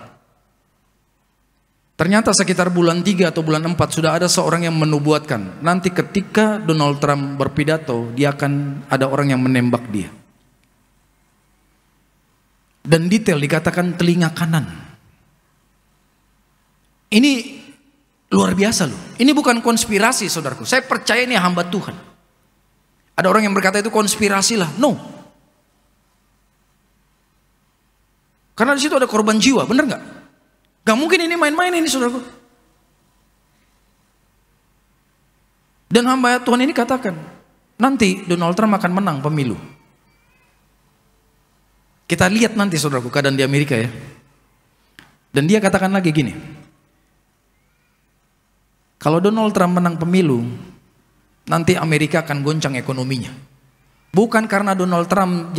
ternyata sekitar bulan 3 atau bulan 4 sudah ada seorang yang menubuatkan, nanti ketika Donald Trump berpidato, dia akan ada orang yang menembak dia. Dan detail dikatakan telinga kanan. Ini luar biasa loh. Ini bukan konspirasi saudaraku. Saya percaya ini hamba Tuhan. Ada orang yang berkata itu konspirasi lah. No. Karena di situ ada korban jiwa, benar nggak? Gak mungkin ini main-main ini saudaraku. Dan hamba Tuhan ini katakan, nanti Donald Trump akan menang pemilu. Kita lihat nanti saudaraku keadaan di Amerika ya. Dan dia katakan lagi gini, kalau Donald Trump menang pemilu, nanti Amerika akan goncang ekonominya. Bukan karena Donald Trump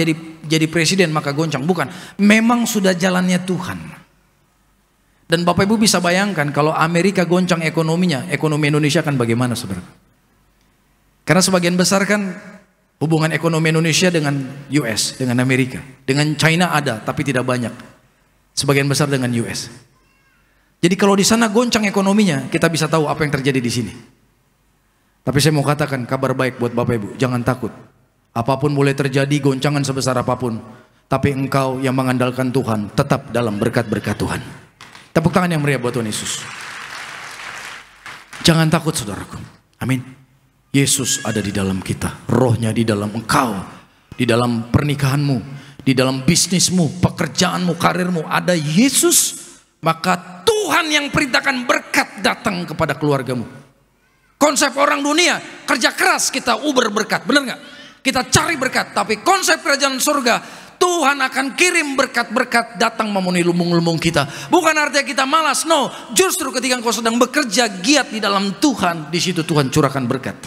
jadi presiden maka goncang, bukan. Memang sudah jalannya Tuhan. Dan Bapak Ibu bisa bayangkan kalau Amerika goncang ekonominya, ekonomi Indonesia akan bagaimana saudara? Karena sebagian besar kan hubungan ekonomi Indonesia dengan US, dengan Amerika. Dengan China ada, tapi tidak banyak. Sebagian besar dengan US. Jadi kalau di sana goncang ekonominya, kita bisa tahu apa yang terjadi di sini. Tapi saya mau katakan kabar baik buat Bapak Ibu, jangan takut. Apapun boleh terjadi, goncangan sebesar apapun, tapi engkau yang mengandalkan Tuhan tetap dalam berkat-berkat Tuhan. Tepuk tangan yang meriah buat Tuhan Yesus. Jangan takut saudaraku. Amin. Yesus ada di dalam kita, rohnya di dalam engkau, di dalam pernikahanmu, di dalam bisnismu, pekerjaanmu, karirmu, ada Yesus, maka Tuhan yang perintahkan berkat datang kepada keluargamu. Konsep orang dunia, kerja keras kita uber berkat, benar nggak? Kita cari berkat, tapi konsep kerajaan surga, Tuhan akan kirim berkat-berkat datang memenuhi lumbung-lumbung kita. Bukan artinya kita malas, no. Justru ketika engkau sedang bekerja giat di dalam Tuhan, di situ Tuhan curahkan berkat.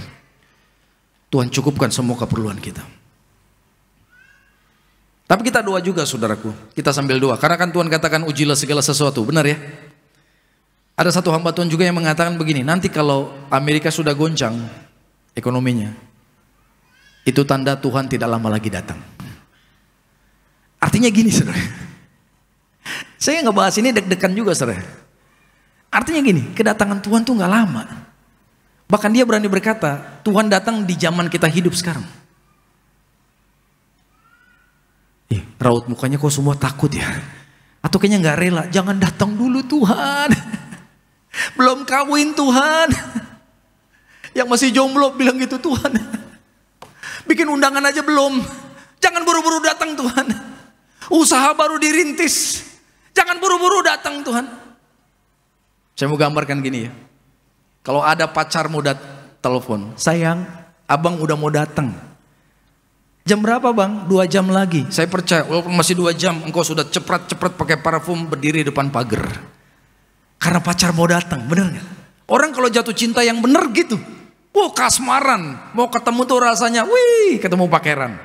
Tuhan cukupkan semua keperluan kita. Tapi kita doa juga saudaraku, kita sambil doa. Karena kan Tuhan katakan ujilah segala sesuatu, benar ya? Ada satu hamba Tuhan juga yang mengatakan begini, nanti kalau Amerika sudah goncang ekonominya, itu tanda Tuhan tidak lama lagi datang. Artinya gini saudara, saya nggak bahas ini deg-degan juga saudara. Artinya gini, kedatangan Tuhan tuh nggak lama. Bahkan dia berani berkata, Tuhan datang di zaman kita hidup sekarang. Raut mukanya kok semua takut ya? Atau kayaknya nggak rela, jangan datang dulu Tuhan. Belum kawin Tuhan. Yang masih jomblo bilang gitu, Tuhan, bikin undangan aja belum. Jangan buru-buru datang Tuhan. Usaha baru dirintis. Jangan buru-buru datang Tuhan. Saya mau gambarkan gini ya. Kalau ada pacarmu telepon, sayang, abang udah mau datang. Jam berapa bang? 2 jam lagi. Saya percaya walaupun masih 2 jam, engkau sudah cepet-cepet pakai parfum berdiri depan pagar. Karena pacar mau datang, bener gak? Orang kalau jatuh cinta yang bener gitu, kasmaran, mau ketemu tuh rasanya, ketemu pangeran.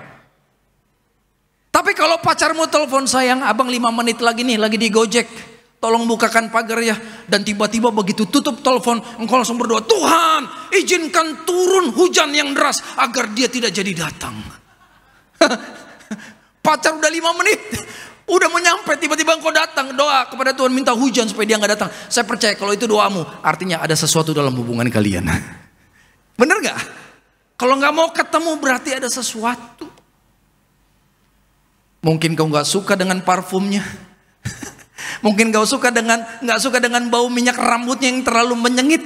Tapi kalau pacarmu telepon, sayang, abang 5 menit lagi nih, lagi di Gojek, tolong bukakan pagar ya. Dan tiba-tiba begitu tutup telepon, engkau langsung berdoa, Tuhan, izinkan turun hujan yang deras agar dia tidak jadi datang. Pacar udah 5 menit, udah mau nyampe, tiba-tiba engkau datang, doa kepada Tuhan, minta hujan supaya dia nggak datang. Saya percaya kalau itu doamu, artinya ada sesuatu dalam hubungan kalian. Bener gak? Kalau nggak mau ketemu berarti ada sesuatu. Mungkin kau nggak suka dengan parfumnya. Mungkin kau nggak suka dengan bau minyak rambutnya yang terlalu menyengit.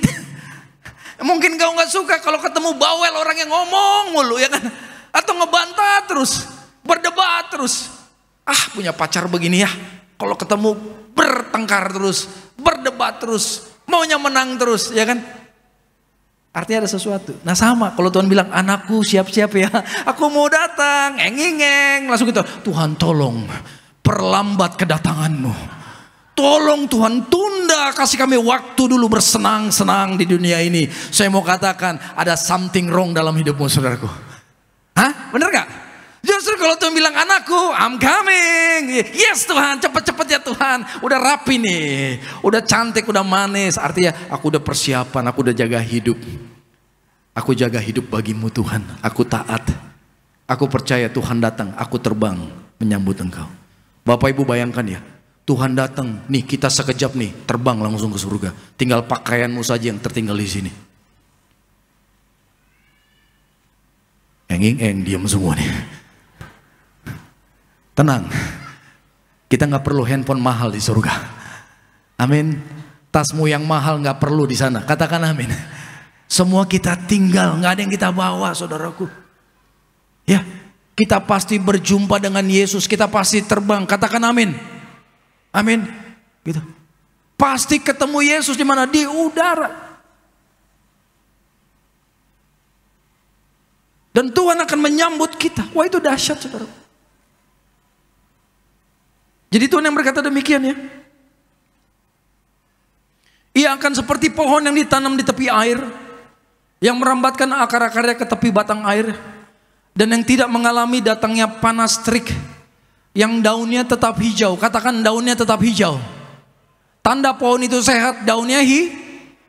Mungkin kau nggak suka kalau ketemu bawel orang yang ngomong mulu ya kan? Atau ngebantah terus, berdebat terus. Punya pacar begini ya, kalau ketemu bertengkar terus, berdebat terus, maunya menang terus, ya kan? Artinya ada sesuatu. Nah sama, kalau Tuhan bilang, anakku siap-siap ya, aku mau datang, enging-enging, langsung gitu, Tuhan tolong perlambat kedatanganmu. Tolong Tuhan tunda, kasih kami waktu dulu bersenang-senang di dunia ini. Saya mau katakan, ada something wrong dalam hidupmu saudaraku. Hah? Bener gak? Justru kalau Tuhan bilang, anakku, I'm coming. Yes Tuhan, cepet-cepet ya Tuhan. Udah rapi nih, udah cantik, udah manis. Artinya aku udah persiapan, aku udah jaga hidup. Aku jaga hidup bagimu Tuhan, aku taat. Aku percaya Tuhan datang, aku terbang menyambut Engkau. Bapak Ibu bayangkan ya, Tuhan datang, nih kita sekejap nih terbang langsung ke surga. Tinggal pakaianmu saja yang tertinggal di sini. Diam semua nih. Tenang, kita nggak perlu handphone mahal di surga. Amin. Tasmu yang mahal nggak perlu di sana. Katakan amin. Semua kita tinggal, nggak ada yang kita bawa, saudaraku. Ya, kita pasti berjumpa dengan Yesus, kita pasti terbang. Katakan amin. Amin. Gitu. Pasti ketemu Yesus di mana? Di udara. Dan Tuhan akan menyambut kita. Wah, itu dahsyat, saudara. Jadi Tuhan yang berkata demikian ya. Ia akan seperti pohon yang ditanam di tepi air, yang merambatkan akar-akarnya ke tepi batang air, dan yang tidak mengalami datangnya panas terik, yang daunnya tetap hijau. Katakan daunnya tetap hijau. Tanda pohon itu sehat, daunnya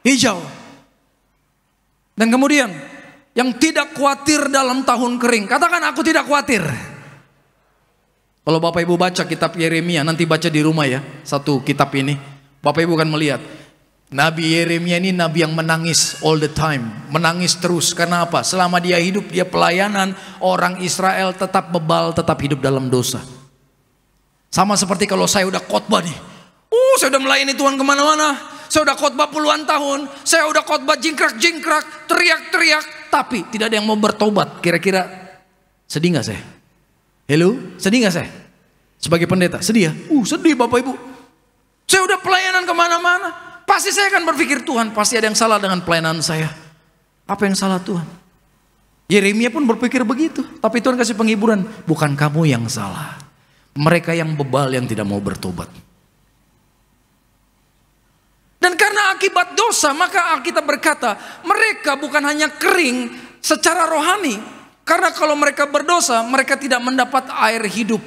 hijau. Dan kemudian yang tidak khawatir dalam tahun kering. Katakan aku tidak khawatir. Kalau Bapak Ibu baca kitab Yeremia, nanti baca di rumah ya, satu kitab ini, Bapak Ibu akan melihat Nabi Yeremia ini nabi yang menangis all the time, menangis terus. Karena apa? Selama dia hidup, dia pelayanan, orang Israel tetap bebal, tetap hidup dalam dosa. Sama seperti kalau saya udah khotbah nih, saya udah melayani Tuhan kemana-mana, saya udah khotbah puluhan tahun, saya udah khotbah jingkrak-jingkrak, teriak-teriak, tapi tidak ada yang mau bertobat. Kira-kira sedih gak saya? Hello, sedih gak saya? Sebagai pendeta, sedih ya? Sedih Bapak Ibu. Saya udah pelayanan kemana-mana. Pasti saya akan berpikir, Tuhan pasti ada yang salah dengan pelayanan saya. Apa yang salah Tuhan? Yeremia pun berpikir begitu. Tapi Tuhan kasih penghiburan. Bukan kamu yang salah. Mereka yang bebal yang tidak mau bertobat. Dan karena akibat dosa, maka Alkitab berkata, mereka bukan hanya kering secara rohani. Karena kalau mereka berdosa, mereka tidak mendapat air hidup.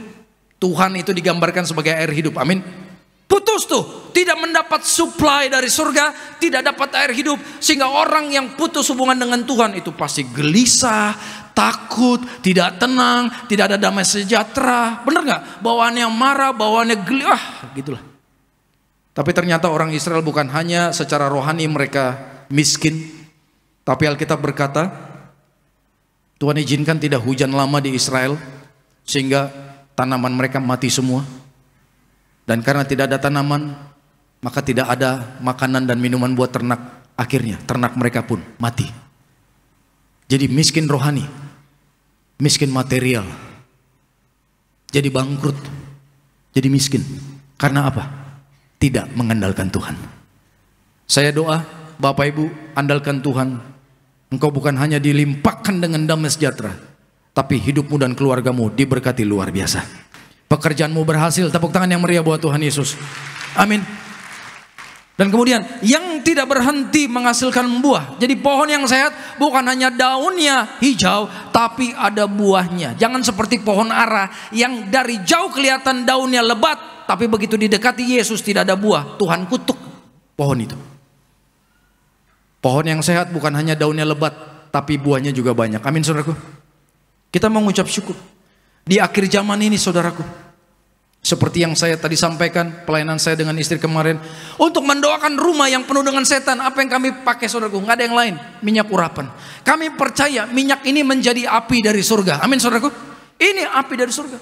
Tuhan itu digambarkan sebagai air hidup. Amin. Putus tuh, tidak mendapat supply dari surga, tidak dapat air hidup, sehingga orang yang putus hubungan dengan Tuhan itu pasti gelisah, takut, tidak tenang, tidak ada damai sejahtera. Bener nggak? Bawaannya marah, bawaannya gelisah, gitulah. Tapi ternyata orang Israel bukan hanya secara rohani mereka miskin, tapi Alkitab berkata Tuhan izinkan tidak hujan lama di Israel sehingga tanaman mereka mati semua. Dan karena tidak ada tanaman, maka tidak ada makanan dan minuman buat ternak. Akhirnya ternak mereka pun mati. Jadi miskin rohani, miskin material, jadi bangkrut, jadi miskin. Karena apa? Tidak mengandalkan Tuhan. Saya doa, Bapak Ibu, andalkan Tuhan. Engkau bukan hanya dilimpahkan dengan damai sejahtera, tapi hidupmu dan keluargamu diberkati luar biasa. Pekerjaanmu berhasil, tepuk tangan yang meriah buat Tuhan Yesus. Amin. Dan kemudian yang tidak berhenti menghasilkan buah. Jadi pohon yang sehat bukan hanya daunnya hijau, tapi ada buahnya. Jangan seperti pohon ara yang dari jauh kelihatan daunnya lebat, tapi begitu didekati Yesus tidak ada buah. Tuhan kutuk pohon itu. Pohon yang sehat bukan hanya daunnya lebat, tapi buahnya juga banyak. Amin saudaraku. Kita mengucap syukur. Di akhir zaman ini saudaraku, seperti yang saya tadi sampaikan, pelayanan saya dengan istri kemarin, untuk mendoakan rumah yang penuh dengan setan, apa yang kami pakai saudaraku? Nggak ada yang lain, minyak urapan. Kami percaya minyak ini menjadi api dari surga. Amin saudaraku. Ini api dari surga.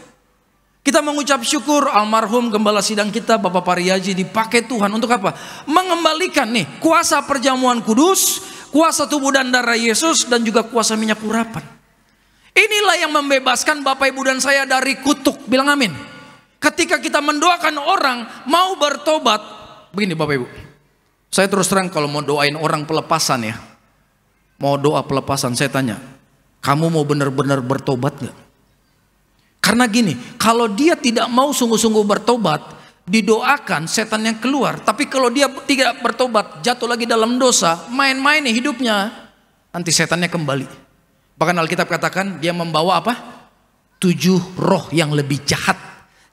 Kita mengucap syukur almarhum gembala sidang kita Bapak Pariyaji dipakai Tuhan untuk apa? Mengembalikan nih kuasa perjamuan kudus, kuasa tubuh dan darah Yesus, dan juga kuasa minyak urapan. Inilah yang membebaskan Bapak Ibu dan saya dari kutuk. Bilang amin. Ketika kita mendoakan orang mau bertobat. Begini Bapak Ibu, saya terus terang kalau mau doain orang pelepasan ya, mau doa pelepasan, saya tanya, kamu mau benar-benar bertobat gak? Karena gini, kalau dia tidak mau sungguh-sungguh bertobat, didoakan setan yang keluar. Tapi kalau dia tidak bertobat, jatuh lagi dalam dosa, main-main hidupnya, nanti setannya kembali. Bahkan Alkitab katakan dia membawa apa? 7 roh yang lebih jahat.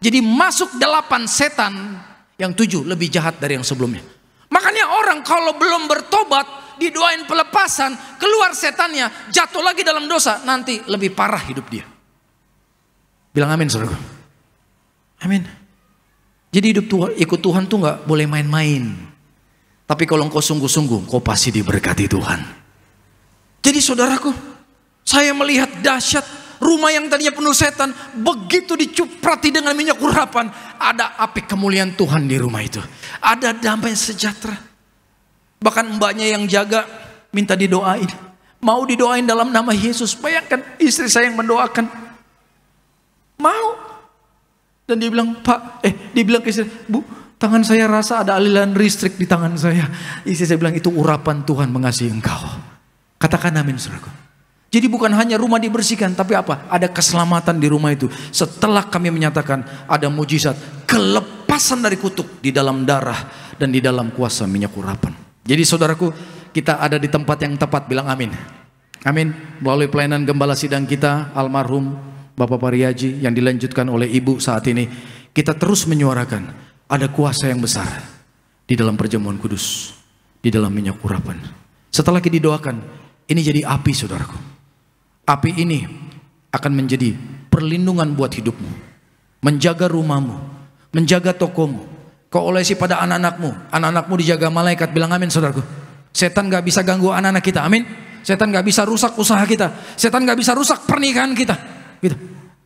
Jadi masuk 8 setan, yang 7 lebih jahat dari yang sebelumnya. Makanya orang kalau belum bertobat, didoain pelepasan, keluar setannya, jatuh lagi dalam dosa, nanti lebih parah hidup dia. Bilang amin, saudara. Amin. Jadi hidup Tuhan, ikut Tuhan tuh nggak boleh main-main. Tapi kalau engkau sungguh-sungguh, engkau pasti diberkati Tuhan. Jadi saudaraku, saya melihat dahsyat rumah yang tadinya penuh setan, begitu dicuprati dengan minyak urapan, ada api kemuliaan Tuhan di rumah itu. Ada damai sejahtera. Bahkan mbaknya yang jaga minta didoain. Mau didoain dalam nama Yesus. Bayangkan istri saya yang mendoakan. Mau. Dan dia bilang, dia bilang ke istri, Bu, tangan saya rasa ada aliran listrik di tangan saya. Istri saya bilang, itu urapan Tuhan mengasihi engkau. Katakan amin, saudaraku. Jadi bukan hanya rumah dibersihkan, tapi apa? Ada keselamatan di rumah itu. Setelah kami menyatakan ada mujizat, kelepasan dari kutuk di dalam darah dan di dalam kuasa minyak urapan. Jadi saudaraku, kita ada di tempat yang tepat, bilang amin. Amin. Melalui pelayanan gembala sidang kita, almarhum Bapak Pariaji yang dilanjutkan oleh Ibu saat ini, kita terus menyuarakan ada kuasa yang besar di dalam perjamuan kudus, di dalam minyak urapan. Setelah kita didoakan, ini jadi api, saudaraku. Api ini akan menjadi perlindungan buat hidupmu, menjaga rumahmu, menjaga tokomu. Kau olesi pada anak-anakmu dijaga malaikat. Bilang amin, saudaraku. Setan gak bisa ganggu anak-anak kita, amin. Setan gak bisa rusak usaha kita, setan gak bisa rusak pernikahan kita, gitu.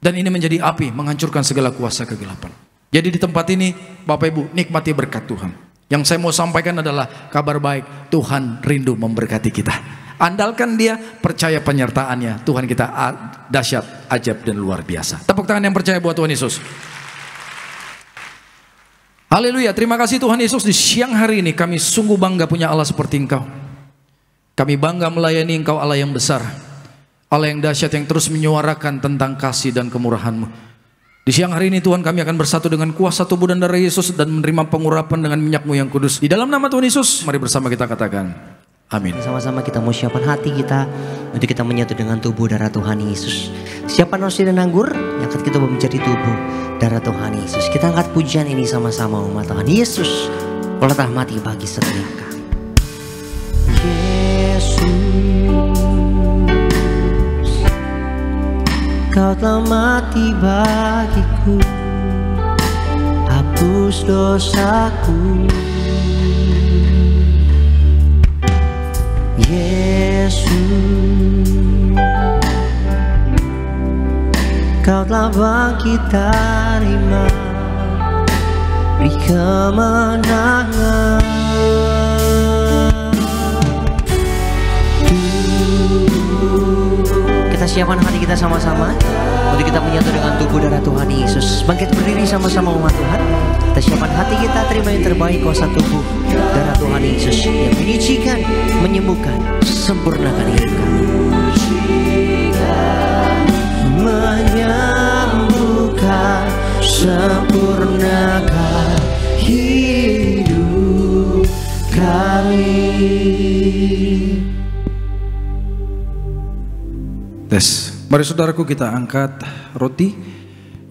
Dan ini menjadi api menghancurkan segala kuasa kegelapan. Jadi di tempat ini Bapak Ibu nikmati berkat Tuhan. Yang saya mau sampaikan adalah kabar baik, Tuhan rindu memberkati kita. Andalkan Dia, percaya penyertaannya. Tuhan kita dahsyat, ajaib dan luar biasa. Tepuk tangan yang percaya buat Tuhan Yesus. Haleluya, terima kasih Tuhan Yesus. Di siang hari ini kami sungguh bangga punya Allah seperti Engkau. Kami bangga melayani Engkau, Allah yang besar, Allah yang dahsyat, yang terus menyuarakan tentang kasih dan kemurahan-Mu. Di siang hari ini Tuhan, kami akan bersatu dengan kuasa tubuh dan darah Yesus dan menerima pengurapan dengan minyak-Mu yang kudus. Di dalam nama Tuhan Yesus, mari bersama kita katakan amin. Sama-sama kita mau siapkan hati kita untuk kita menyatu dengan tubuh darah Tuhan Yesus. Siapkan roti dan anggur yang akan kita menjadi tubuh darah Tuhan Yesus. Kita angkat pujian ini sama-sama umat Tuhan Yesus. Allah telah mati bagi setiap kami. Yesus, Kau telah mati bagiku, hapus dosaku. Yesus, Kau telah bangkit dari mati, beri kemenangan. Kita siapkan hati kita sama-sama untuk kita menyatu dengan tubuh darah Tuhan Yesus. Bangkit berdiri sama-sama umat Tuhan. Kita siapkan hati kita, terima yang terbaik kuasa tubuh darah Tuhan Yesus yang menyucikan, menyembuhkan, sempurnakan hidup kami. Menyembuhkan, sempurnakan hidup kami. Mari saudaraku, kita angkat roti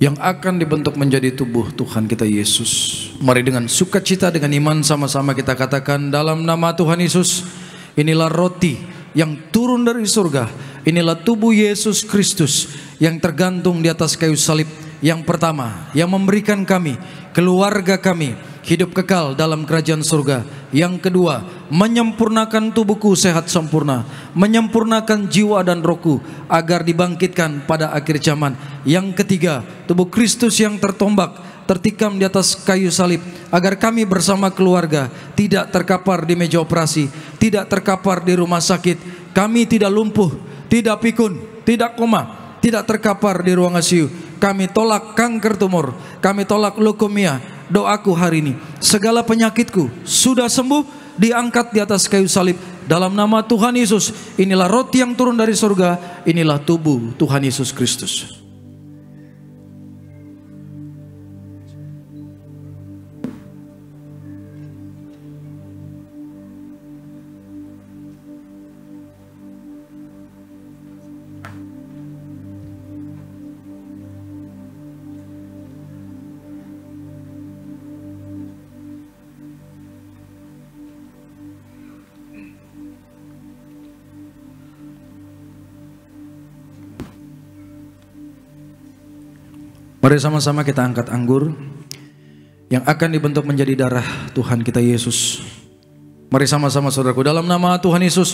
yang akan dibentuk menjadi tubuh Tuhan kita Yesus. Mari dengan sukacita, dengan iman sama-sama kita katakan dalam nama Tuhan Yesus, inilah roti yang turun dari surga. Inilah tubuh Yesus Kristus yang tergantung di atas kayu salib. Yang pertama, yang memberikan kami, keluarga kami, hidup kekal dalam kerajaan surga. Yang kedua, menyempurnakan tubuhku sehat sempurna, menyempurnakan jiwa dan rohku agar dibangkitkan pada akhir zaman. Yang ketiga, tubuh Kristus yang tertombak, tertikam di atas kayu salib, agar kami bersama keluarga tidak terkapar di meja operasi, tidak terkapar di rumah sakit. Kami tidak lumpuh, tidak pikun, tidak koma, tidak terkapar di ruang ICU. Kami tolak kanker tumor, kami tolak leukemia. Doaku hari ini, segala penyakitku sudah sembuh, diangkat di atas kayu salib dalam nama Tuhan Yesus. Inilah roti yang turun dari surga, inilah tubuh Tuhan Yesus Kristus. Mari sama-sama kita angkat anggur yang akan dibentuk menjadi darah Tuhan kita Yesus. Mari sama-sama saudaraku, dalam nama Tuhan Yesus,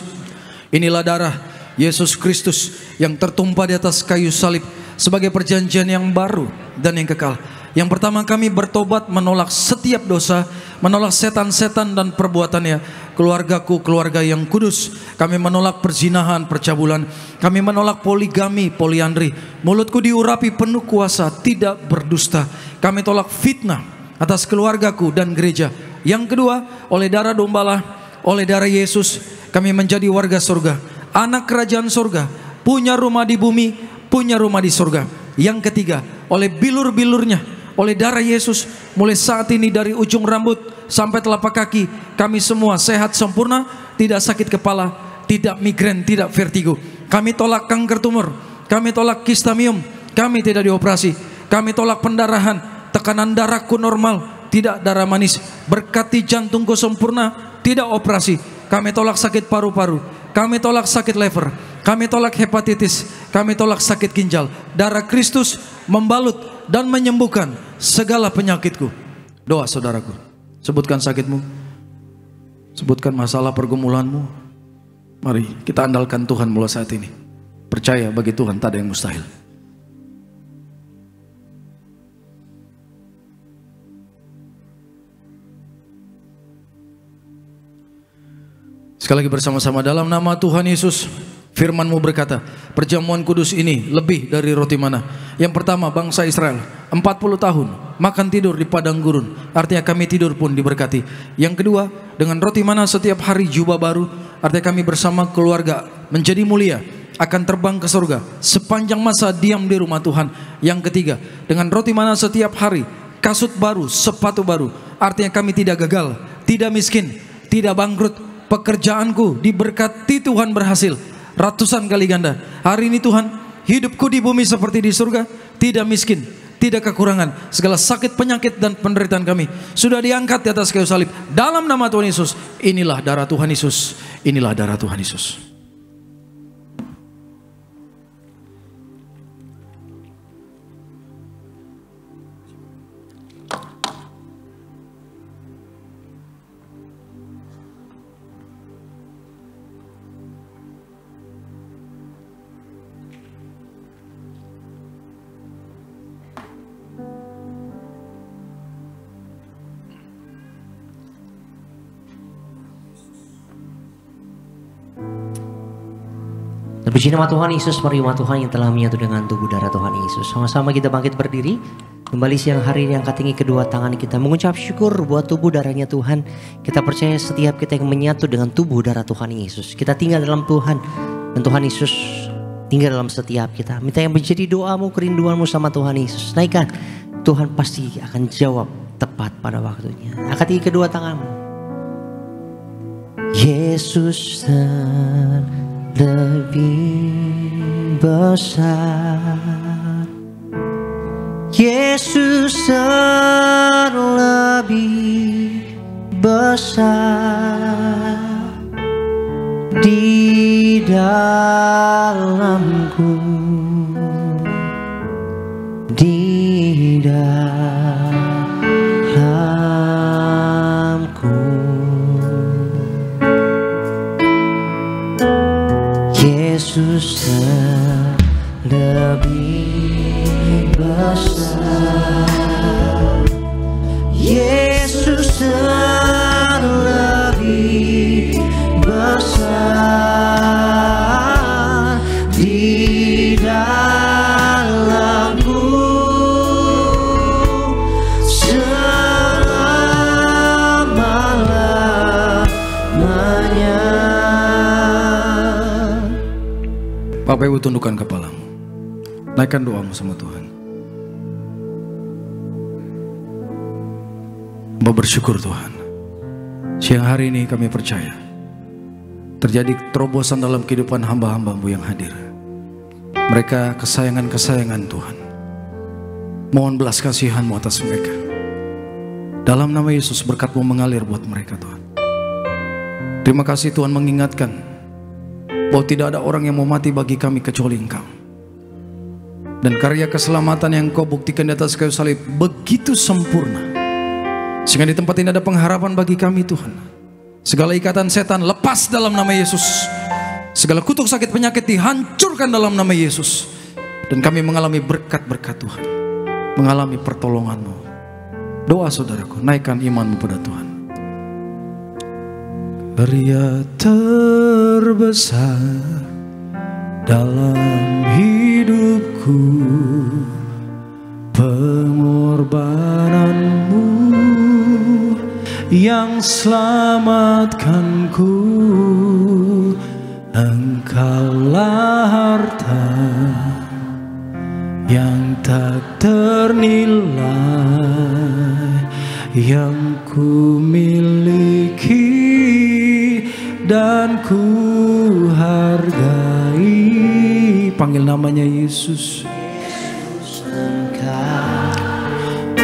inilah darah Yesus Kristus yang tertumpah di atas kayu salib sebagai perjanjian yang baru dan yang kekal. Yang pertama, kami bertobat menolak setiap dosa, menolak setan-setan dan perbuatannya. Keluargaku, keluarga yang kudus. Kami menolak perzinahan, percabulan. Kami menolak poligami, poliandri. Mulutku diurapi penuh kuasa, tidak berdusta. Kami tolak fitnah atas keluargaku dan gereja. Yang kedua, oleh darah dombalah, oleh darah Yesus, kami menjadi warga surga, anak kerajaan surga, punya rumah di bumi, punya rumah di surga. Yang ketiga, oleh bilur-bilurnya, oleh darah Yesus, mulai saat ini dari ujung rambut sampai telapak kaki, kami semua sehat sempurna, tidak sakit kepala, tidak migrain, tidak vertigo. Kami tolak kanker tumor, kami tolak kistamium, kami tidak dioperasi. Kami tolak pendarahan, tekanan darahku normal, tidak darah manis. Berkati jantungku sempurna, tidak operasi. Kami tolak sakit paru-paru, kami tolak sakit lever, kami tolak hepatitis, kami tolak sakit ginjal. Darah Kristus membalut dan menyembuhkan segala penyakitku. Doa saudaraku, sebutkan sakitmu, sebutkan masalah pergumulanmu. Mari kita andalkan Tuhan mulai saat ini. Percaya bagi Tuhan tak ada yang mustahil. Sekali lagi bersama-sama, dalam nama Tuhan Yesus. Firman-Mu berkata, perjamuan kudus ini lebih dari roti mana. Yang pertama, bangsa Israel 40 tahun makan tidur di padang gurun, artinya kami tidur pun diberkati. Yang kedua, dengan roti mana setiap hari jubah baru, artinya kami bersama keluarga menjadi mulia, akan terbang ke surga sepanjang masa diam di rumah Tuhan. Yang ketiga, dengan roti mana setiap hari kasut baru, sepatu baru, artinya kami tidak gagal, tidak miskin, tidak bangkrut. Pekerjaanku diberkati Tuhan berhasil ratusan kali ganda. Hari ini Tuhan, hidupku di bumi seperti di surga, tidak miskin, tidak kekurangan. Segala sakit, penyakit dan penderitaan kami sudah diangkat di atas kayu salib. Dalam nama Tuhan Yesus, inilah darah Tuhan Yesus, inilah darah Tuhan Yesus. Terpuji nama Tuhan Yesus, mari umat Tuhan yang telah menyatu dengan tubuh darah Tuhan Yesus. Sama-sama kita bangkit berdiri. Kembali siang hari ini angkat tinggi kedua tangan kita, mengucap syukur buat tubuh darahnya Tuhan. Kita percaya setiap kita yang menyatu dengan tubuh darah Tuhan Yesus, kita tinggal dalam Tuhan, dan Tuhan Yesus tinggal dalam setiap kita. Minta yang menjadi doamu, kerinduanmu sama Tuhan Yesus, naikkan. Tuhan pasti akan jawab tepat pada waktunya. Angkat tinggi kedua tanganmu. Yesus lebih besar, Yesus lebih besar di dalamku, di dalamku. Yesus lebih besar, Yesus lebih besar di dalamku selama-lamanya. Bapak Ibu, tundukkan kepalamu, naikkan doamu sama Tuhan. Hamba bersyukur Tuhan, siang hari ini kami percaya terjadi terobosan dalam kehidupan hamba-hamba-Mu yang hadir. Mereka kesayangan-kesayangan Tuhan. Mohon belas kasihan-Mu atas mereka. Dalam nama Yesus, berkat-Mu mengalir buat mereka Tuhan. Terima kasih Tuhan mengingatkan bahwa tidak ada orang yang mau mati bagi kami kecuali Engkau. Dan karya keselamatan yang Kau buktikan di atas kayu salib begitu sempurna, sehingga di tempat ini ada pengharapan bagi kami Tuhan. Segala ikatan setan lepas dalam nama Yesus. Segala kutuk sakit penyakit dihancurkan dalam nama Yesus. Dan kami mengalami berkat-berkat Tuhan, mengalami pertolongan-Mu. Doa saudaraku, naikkan imanmu pada Tuhan. Karya terbesar dalam hidupku, pengorbananmu yang selamatkanku. Engkaulah harta yang tak ternilai, yang ku miliki dan ku hargai. Panggil namanya Yesus.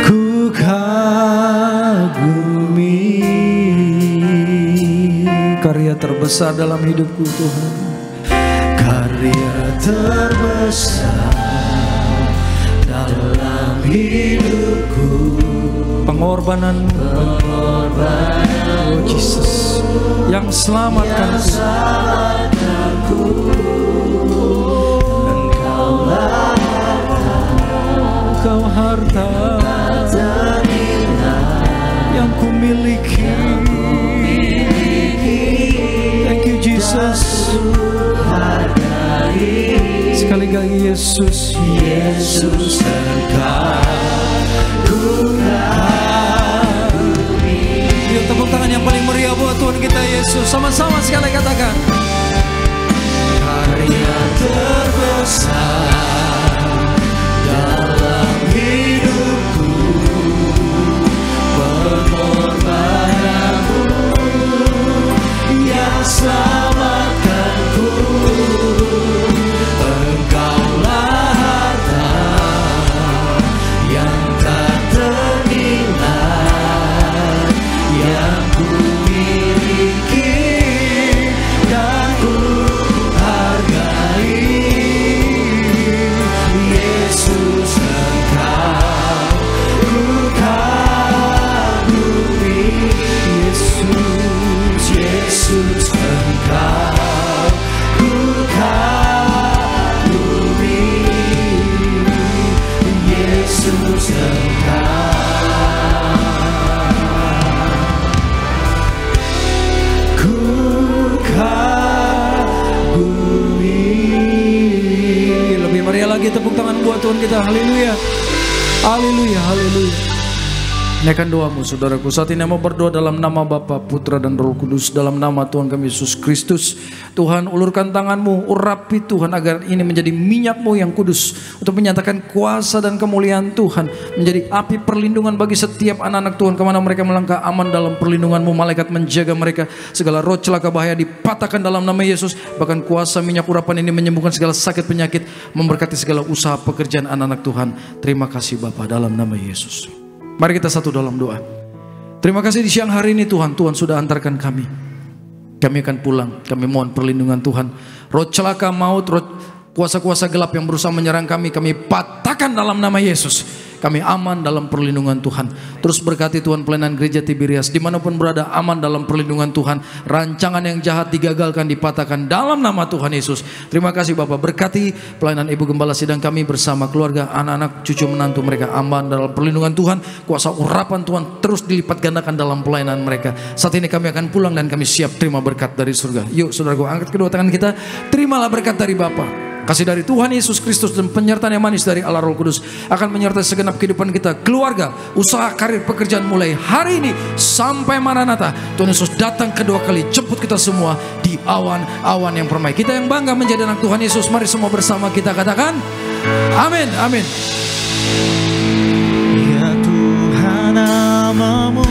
Ku kagumi karya terbesar dalam hidupku Tuhan. Karya terbesar dalam hidupku, pengorbanan oh Jesus yang selamatkanku. Engkau harta yang ku miliki. Thank you Jesus. Sekali lagi Yesus, Yesus Engkau ku kagumi. Yuk tepuk tangan yang paling meriah buat Tuhan kita Yesus. Sama-sama sekali katakan. Karya terbesar dalam hidupku, pengorbananmu yang selamatkanku. Engkaulah harta yang tak ternilai, yang ku miliki dan ku hargai. Yesus Engkau ku kagumi. Yesus, Yesus Engkau ku kagumi. Yesus Engkau ku kagumi. Lebih meriah lagi tepuk tangan buat Tuhan kita. Haleluya, haleluya, haleluya. Naikkan doamu saudaraku. Saat ini mau berdoa dalam nama Bapa, Putra dan Roh Kudus, dalam nama Tuhan kami Yesus Kristus. Tuhan, ulurkan tanganmu, urapi Tuhan agar ini menjadi minyakmu yang kudus untuk menyatakan kuasa dan kemuliaan Tuhan, menjadi api perlindungan bagi setiap anak-anak Tuhan. Kemana mereka melangkah aman dalam perlindunganmu. Malaikat menjaga mereka. Segala roh celaka bahaya dipatahkan dalam nama Yesus. Bahkan kuasa minyak urapan ini menyembuhkan segala sakit penyakit, memberkati segala usaha pekerjaan anak-anak Tuhan. Terima kasih Bapa, dalam nama Yesus. Mari kita satu dalam doa. Terima kasih di siang hari ini Tuhan. Tuhan sudah antarkan kami. Kami akan pulang. Kami mohon perlindungan Tuhan. Roh celaka, maut, roh kuasa-kuasa gelap yang berusaha menyerang kami patahkan dalam nama Yesus. Kami aman dalam perlindungan Tuhan. Terus berkati Tuhan pelayanan gereja Tiberias. Dimanapun berada aman dalam perlindungan Tuhan. Rancangan yang jahat digagalkan, dipatahkan dalam nama Tuhan Yesus. Terima kasih Bapak. Berkati pelayanan Ibu Gembala Sidang kami bersama keluarga, anak-anak, cucu menantu mereka aman dalam perlindungan Tuhan. Kuasa urapan Tuhan terus dilipat gandakan dalam pelayanan mereka. Saat ini kami akan pulang dan kami siap terima berkat dari surga. Yuk saudaraku, angkat kedua tangan kita. Terimalah berkat dari Bapa. Kasih dari Tuhan Yesus Kristus dan penyertaan yang manis dari Allah Roh Kudus akan menyertai segenap kehidupan kita, keluarga, usaha, karir, pekerjaan mulai hari ini sampai Maranatha. Tuhan Yesus datang kedua kali, jemput kita semua di awan-awan yang permai. Kita yang bangga menjadi anak Tuhan Yesus, mari semua bersama kita katakan amin, amin. Ya Tuhan, namamu